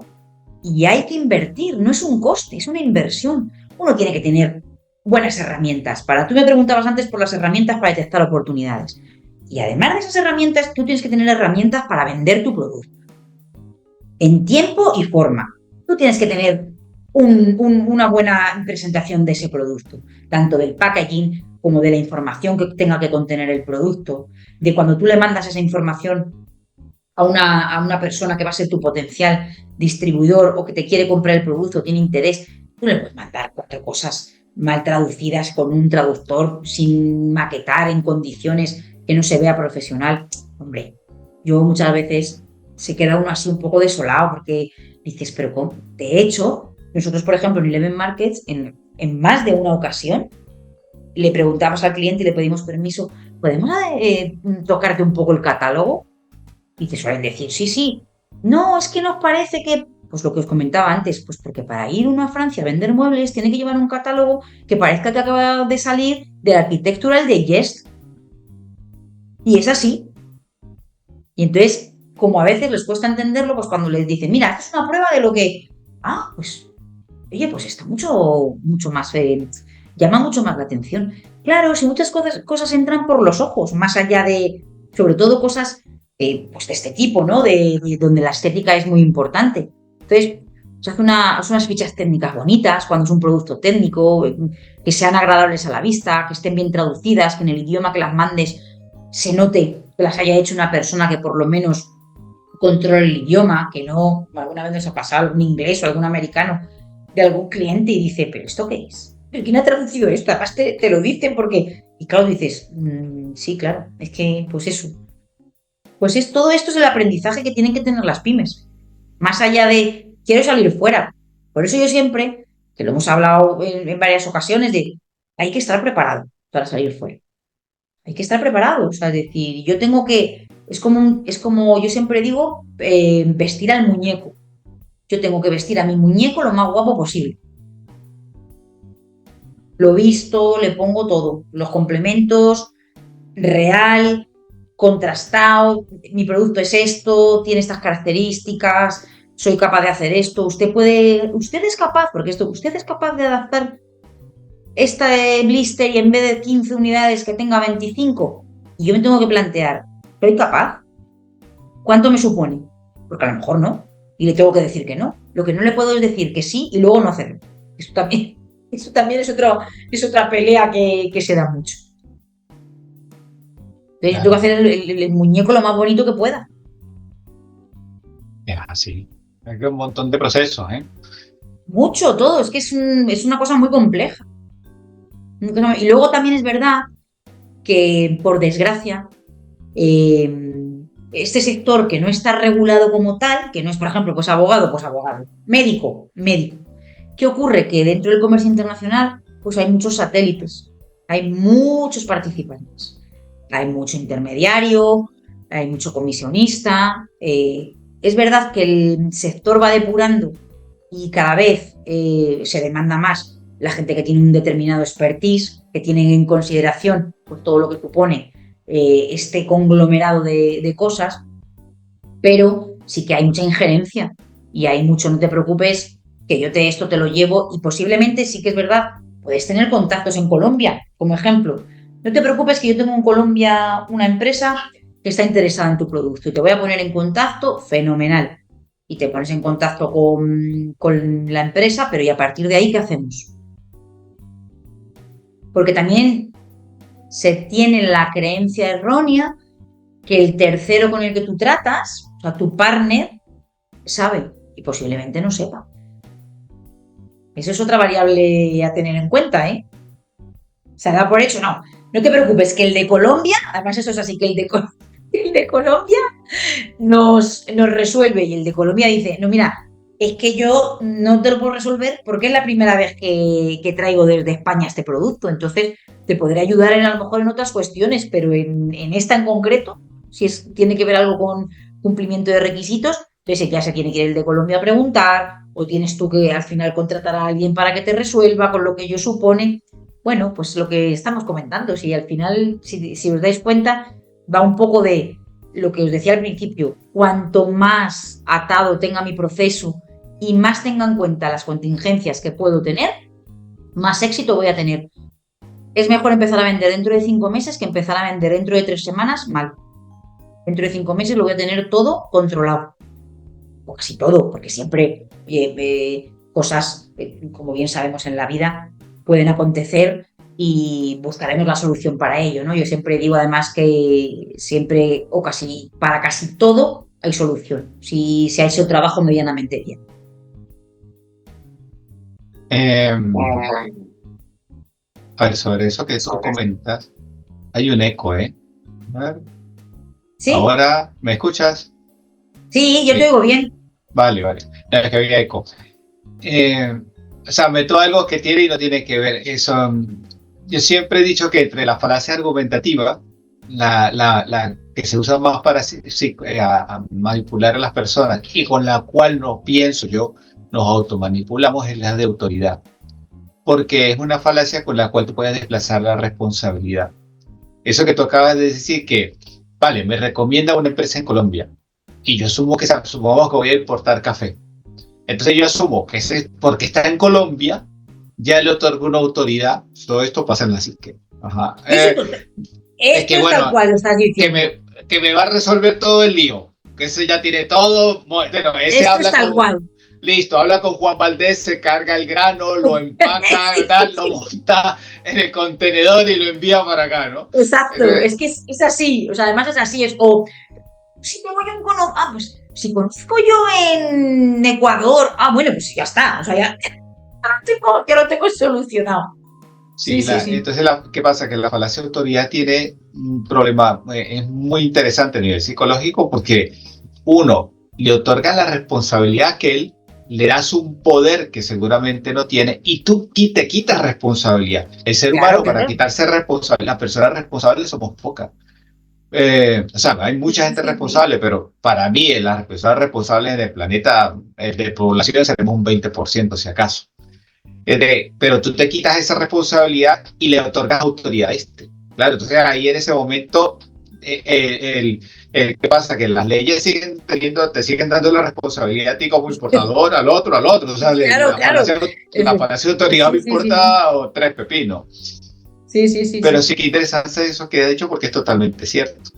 y hay que invertir, no es un coste, es una inversión. Uno tiene que tener buenas herramientas. Tú me preguntabas antes por las herramientas para detectar oportunidades. Y además de esas herramientas, tú tienes que tener herramientas para vender tu producto. en tiempo y forma. Tú tienes que tener una buena presentación de ese producto, tanto del packaging como de la información que tenga que contener el producto, de cuando tú le mandas esa información a una persona que va a ser tu potencial distribuidor o que te quiere comprar el producto, tiene interés, tú le puedes mandar 4 cosas mal traducidas con un traductor sin maquetar en condiciones que no se vea profesional. Hombre, yo muchas veces se queda uno así un poco desolado porque dices, pero ¿cómo? De hecho, nosotros, por ejemplo, en Eleven Markets, en más de una ocasión, le preguntamos al cliente y le pedimos permiso, ¿podemos tocarte un poco el catálogo? Y te suelen decir, sí, sí. No, es que nos parece que, pues lo que os comentaba antes, pues porque para ir uno a Francia a vender muebles tiene que llevar un catálogo que parezca que acaba de salir del Architectural Digest. Y es así. Y entonces, como a veces les cuesta entenderlo, pues cuando les dicen, mira, esto es una prueba de lo que... Ah, pues, oye, pues está mucho más... llama mucho más la atención. Claro, si muchas cosas entran por los ojos, más allá de, sobre todo, cosas pues de este tipo, ¿no? De donde la estética es muy importante. Entonces, se hace unas fichas técnicas bonitas cuando es un producto técnico, que sean agradables a la vista, que estén bien traducidas, que en el idioma que las mandes se note que las haya hecho una persona que por lo menos controle el idioma, que no, alguna vez nos ha pasado algún inglés o algún americano de algún cliente y dice, ¿pero esto qué es? ¿Pero quién ha traducido esto? Además te lo dicen porque... Y claro, dices, sí, claro, es que, pues eso. Pues todo esto es el aprendizaje que tienen que tener las pymes. Más allá de, quiero salir fuera. Por eso yo siempre, que lo hemos hablado en varias ocasiones, de, hay que estar preparado para salir fuera. Hay que estar preparado. O sea, es decir, yo tengo que, es como yo siempre digo, vestir al muñeco. Yo tengo que vestir a mi muñeco lo más guapo posible. Lo visto, le pongo todo, los complementos, real, contrastado, mi producto es esto, tiene estas características, soy capaz de hacer esto, usted es capaz, porque usted es capaz de adaptar este blister y en vez de 15 unidades que tenga 25, y yo me tengo que plantear, ¿soy capaz? ¿Cuánto me supone? Porque a lo mejor no, y le tengo que decir que no. Lo que no le puedo es decir que sí y luego no hacerlo. Eso también es otra pelea que se da mucho. Entonces yo tengo que hacer el muñeco lo más bonito que pueda. Es así. Hay un montón de procesos, ¿eh? Mucho, todo. Es que es una cosa muy compleja. Y luego también es verdad que, por desgracia, este sector que no está regulado como tal, que no es, por ejemplo, pues abogado, médico, médico. ¿Qué ocurre? Que dentro del comercio internacional, pues hay muchos satélites, hay muchos participantes, hay mucho intermediario, hay mucho comisionista. Es verdad que el sector va depurando y cada vez se demanda más la gente que tiene un determinado expertise, que tiene en consideración pues, todo lo que supone este conglomerado de cosas, pero sí que hay mucha injerencia y hay mucho, no te preocupes, que yo esto te lo llevo y posiblemente sí que es verdad, puedes tener contactos en Colombia, como ejemplo. No te preocupes que yo tengo en Colombia una empresa que está interesada en tu producto y te voy a poner en contacto, fenomenal. Y te pones en contacto con la empresa, pero ¿y a partir de ahí qué hacemos? Porque también se tiene la creencia errónea que el tercero con el que tú tratas, o sea, tu partner, sabe y posiblemente no sepa. Eso es otra variable a tener en cuenta, ¿eh? Se da por hecho, no. No te preocupes, que el de Colombia, además eso es así, que el de Colombia nos resuelve y el de Colombia dice, no, mira, es que yo no te lo puedo resolver porque es la primera vez que traigo desde España este producto, entonces te podré ayudar a lo mejor en otras cuestiones, pero en esta en concreto, si tiene que ver algo con cumplimiento de requisitos, entonces ya se tiene que ir el de Colombia a preguntar o tienes tú que al final contratar a alguien para que te resuelva con lo que ello supone. Bueno, pues lo que estamos comentando, si al final, si os dais cuenta, va un poco de lo que os decía al principio, cuanto más atado tenga mi proceso y más tenga en cuenta las contingencias que puedo tener, más éxito voy a tener. Es mejor empezar a vender dentro de 5 meses que empezar a vender dentro de 3 semanas mal. Dentro de 5 meses lo voy a tener todo controlado. o casi todo, porque siempre cosas, como bien sabemos en la vida, pueden acontecer y buscaremos la solución para ello, ¿no? Yo siempre digo además que siempre o casi para casi todo hay solución, si se ha hecho el trabajo medianamente bien. A ver, sobre eso que tú comentas, hay un eco, ¿eh? A ver, ¿Sí? ahora, ¿me escuchas? Sí, yo te oigo bien. Vale. No, es que había eco. O sea, meto algo que tiene y no tiene que ver. Eso, yo siempre he dicho que entre la falacia argumentativa, la que se usa más para a manipular a las personas y con la cual no pienso yo, nos automanipulamos es la de autoridad. Porque es una falacia con la cual tú puedes desplazar la responsabilidad. Eso que tú acabas de decir que, vale, me recomienda una empresa en Colombia y yo asumo que supongamos que voy a importar café. Entonces yo asumo que porque está en Colombia, ya le otorgo una autoridad. Todo esto pasa en la psique. Ajá. Es que Esto es tal bueno, cual lo estás diciendo. que me va a resolver todo el lío. Que ese ya tiene todo. Bueno, ese Esto es habla tal con. cual. Listo, habla con Juan Valdés, se carga el grano, lo empaca, tal, lo monta en el contenedor y lo envía para acá, ¿no? Exacto, es que es así, o sea, además es así, o si tengo yo pues si conozco yo en Ecuador, bueno, pues ya está, o sea, ya lo tengo solucionado. Sí. Entonces, ¿qué pasa? Que la falacia de autoridad tiene un problema, es muy interesante a nivel psicológico porque, uno, le otorga la responsabilidad a aquel, le das un poder que seguramente no tiene y tú te quitas responsabilidad. El ser humano, para quitarse responsabilidad, las personas responsables somos pocas. O sea, hay mucha gente responsable, pero para mí las personas responsables del planeta de población seremos un 20% si acaso. Pero tú te quitas esa responsabilidad y le otorgas autoridad a este. Claro, entonces ahí en ese momento, ¿qué pasa? Que las leyes te siguen dando la responsabilidad a ti como importador, al otro. O sea, claro. La falacia de autoridad me importa o tres pepinos. Sí. Pero sí que interesante eso que he dicho porque es totalmente cierto.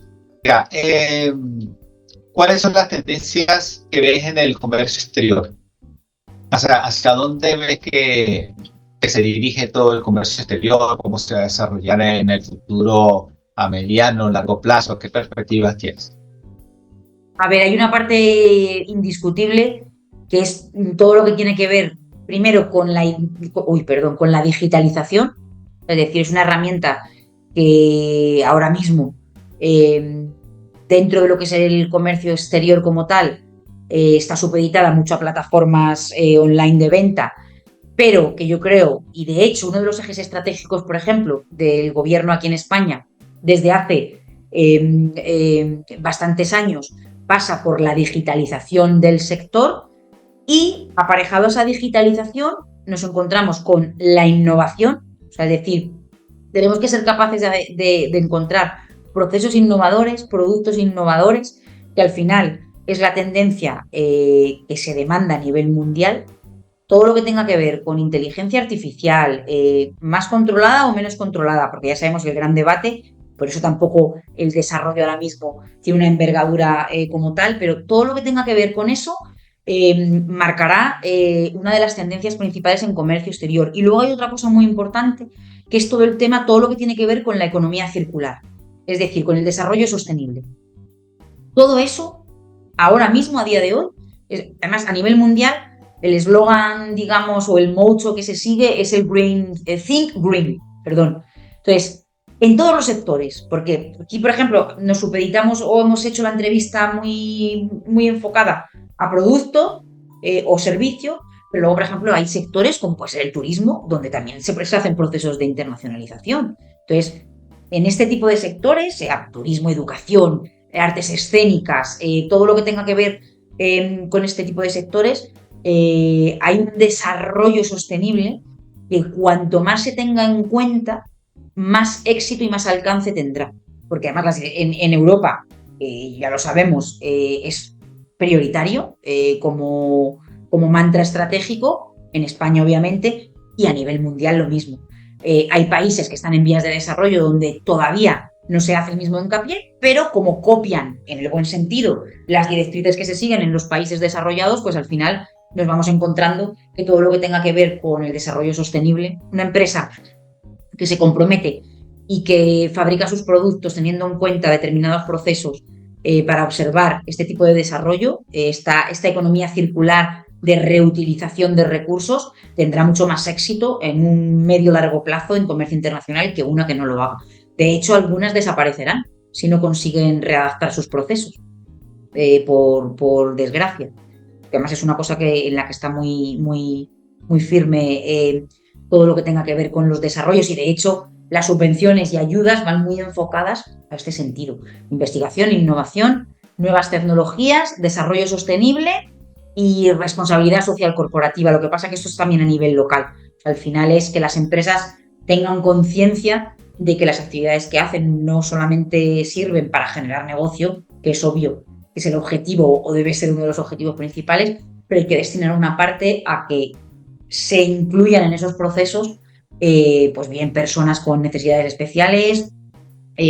Mira, ¿cuáles son las tendencias que ves en el comercio exterior? O sea, ¿hacia dónde ves que se dirige todo el comercio exterior? ¿Cómo se va a desarrollar en el futuro a mediano, largo plazo? ¿Qué perspectivas tienes? A ver, hay una parte indiscutible que es todo lo que tiene que ver, primero, con la digitalización, es decir, es una herramienta que ahora mismo, dentro de lo que es el comercio exterior como tal, está supeditada mucho a plataformas online de venta, pero que yo creo, y de hecho uno de los ejes estratégicos, por ejemplo, del gobierno aquí en España, desde hace bastantes años, pasa por la digitalización del sector y aparejado a esa digitalización nos encontramos con la innovación, o sea, es decir, tenemos que ser capaces de encontrar procesos innovadores, productos innovadores, que al final es la tendencia que se demanda a nivel mundial. Todo lo que tenga que ver con inteligencia artificial, más controlada o menos controlada, porque ya sabemos el gran debate, por eso tampoco el desarrollo ahora mismo tiene una envergadura como tal, pero todo lo que tenga que ver con eso marcará una de las tendencias principales en comercio exterior. Y luego hay otra cosa muy importante, que es todo el tema, todo lo que tiene que ver con la economía circular, es decir, con el desarrollo sostenible. Todo eso, ahora mismo, a día de hoy, además a nivel mundial, el eslogan, digamos, o el mocho que se sigue es el Think Green, perdón. Entonces, en todos los sectores, porque aquí, por ejemplo, nos supeditamos o hemos hecho la entrevista muy enfocada a producto o servicio, pero luego, por ejemplo, hay sectores como puede ser el turismo, donde también se hacen procesos de internacionalización. Entonces, en este tipo de sectores, sea turismo, educación, artes escénicas, todo lo que tenga que ver con este tipo de sectores, hay un desarrollo sostenible que cuanto más se tenga en cuenta, más éxito y más alcance tendrá. Porque además en Europa, ya lo sabemos, es prioritario como mantra estratégico, en España obviamente, y a nivel mundial lo mismo. Hay países que están en vías de desarrollo donde todavía no se hace el mismo hincapié, pero como copian, en el buen sentido, las directrices que se siguen en los países desarrollados, pues al final nos vamos encontrando que todo lo que tenga que ver con el desarrollo sostenible, una empresa que se compromete y que fabrica sus productos teniendo en cuenta determinados procesos para observar este tipo de desarrollo, esta economía circular de reutilización de recursos tendrá mucho más éxito en un medio largo plazo en comercio internacional que una que no lo haga. De hecho, algunas desaparecerán si no consiguen readaptar sus procesos, por desgracia. Que además es una cosa en la que está muy firme todo lo que tenga que ver con los desarrollos y de hecho las subvenciones y ayudas van muy enfocadas a este sentido. Investigación, innovación, nuevas tecnologías, desarrollo sostenible y responsabilidad social corporativa. Lo que pasa es que esto es también a nivel local. Al final es que las empresas tengan conciencia de que las actividades que hacen no solamente sirven para generar negocio, que es obvio, que es el objetivo o debe ser uno de los objetivos principales, pero hay que destinar una parte a que se incluyan en esos procesos pues bien personas con necesidades especiales,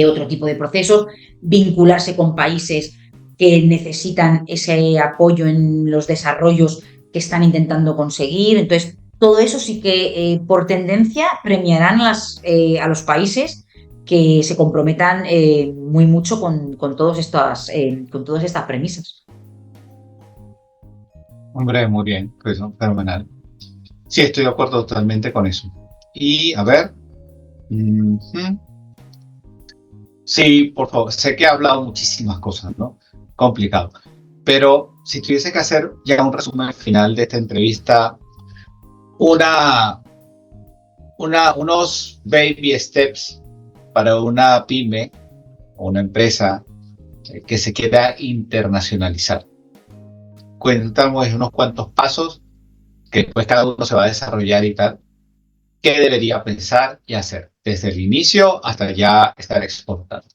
otro tipo de procesos, vincularse con países que necesitan ese apoyo en los desarrollos que están intentando conseguir. Entonces, todo eso sí que por tendencia premiarán a los países que se comprometan muy mucho con todas estas premisas. Hombre, muy bien, pues fenomenal. Sí, estoy de acuerdo totalmente con eso. Y a ver, sí, por favor, sé que he hablado muchísimas cosas, ¿no? Complicado. Pero si tuviese que hacer ya un resumen final de esta entrevista, una, unos baby steps para una pyme o una empresa que se quiera internacionalizar. Cuéntame unos cuantos pasos que después cada uno se va a desarrollar y tal. ¿Qué debería pensar y hacer desde el inicio hasta ya estar exportando?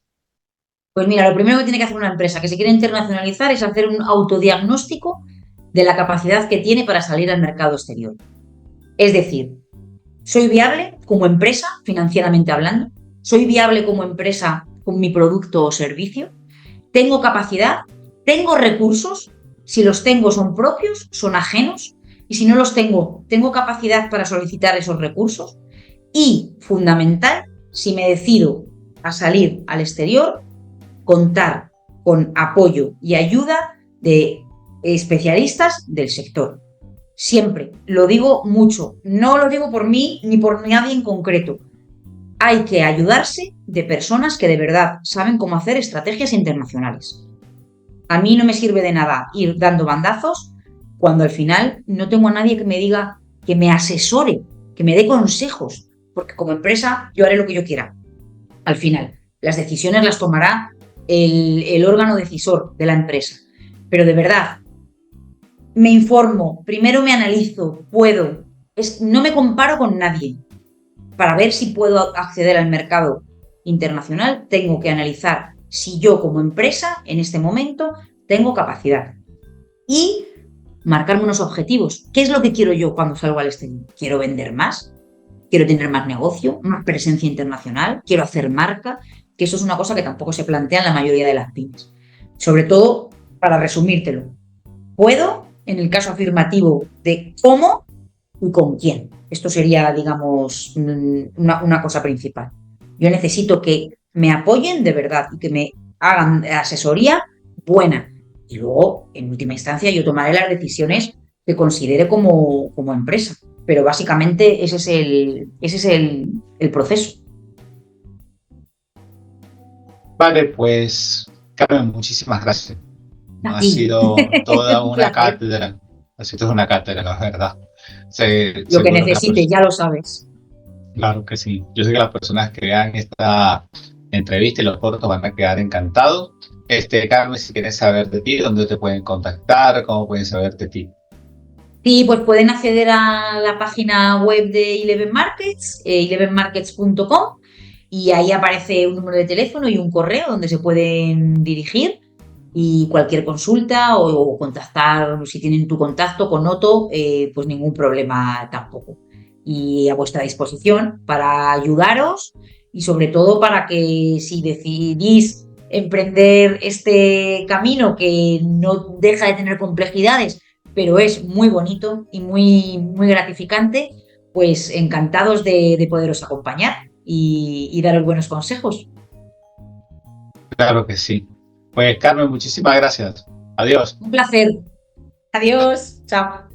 Pues mira, lo primero que tiene que hacer una empresa que se quiere internacionalizar es hacer un autodiagnóstico de la capacidad que tiene para salir al mercado exterior. Es decir, ¿soy viable como empresa, financieramente hablando? ¿Soy viable como empresa con mi producto o servicio? ¿Tengo capacidad? ¿Tengo recursos? Si los tengo, ¿son propios? ¿Son ajenos? Y si no los tengo, ¿tengo capacidad para solicitar esos recursos? Y, fundamental, si me decido a salir al exterior, contar con apoyo y ayuda de especialistas del sector. Siempre, lo digo mucho, no lo digo por mí ni por nadie en concreto. Hay que ayudarse de personas que de verdad saben cómo hacer estrategias internacionales. A mí no me sirve de nada ir dando bandazos cuando al final no tengo a nadie que me diga, que me asesore, que me dé consejos, porque como empresa yo haré lo que yo quiera. Al final, las decisiones las tomará el órgano decisor de la empresa. Pero de verdad, me informo, primero me analizo, no me comparo con nadie. Para ver si puedo acceder al mercado internacional, tengo que analizar si yo como empresa, en este momento, tengo capacidad. Y marcarme unos objetivos. ¿Qué es lo que quiero yo cuando salgo al exterior? ¿Quiero vender más? ¿Quiero tener más negocio? ¿Más presencia internacional? ¿Quiero hacer marca? Que eso es una cosa que tampoco se plantea en la mayoría de las pymes. Sobre todo, para resumírtelo, puedo, en el caso afirmativo de cómo y con quién. Esto sería, digamos, una cosa principal. Yo necesito que me apoyen de verdad y que me hagan asesoría buena. Y luego, en última instancia, yo tomaré las decisiones que considere como empresa. Pero básicamente ese es el proceso. Vale, pues Carmen, muchísimas gracias. Ha Sí. sido toda Un una placer. cátedra. Ha sido una cátedra, la verdad. Lo que Seguro que necesites, ya lo sabes. claro que sí. Yo sé que las personas que vean esta entrevista y los cortos van a quedar encantados. Carmen, si quieren saber de ti, ¿dónde te pueden contactar? ¿Cómo pueden saber de ti? Sí, pues pueden acceder a la página web de Eleven Markets, elevenmarkets.com, y ahí aparece un número de teléfono y un correo donde se pueden dirigir y cualquier consulta o contactar, si tienen tu contacto con Otto, pues ningún problema tampoco. Y a vuestra disposición para ayudaros y sobre todo para que si decidís emprender este camino que no deja de tener complejidades, pero es muy bonito y muy gratificante, pues encantados de poderos acompañar y daros buenos consejos. Claro que sí. Pues Carmen, muchísimas gracias. Adiós. Un placer. Adiós. Chao.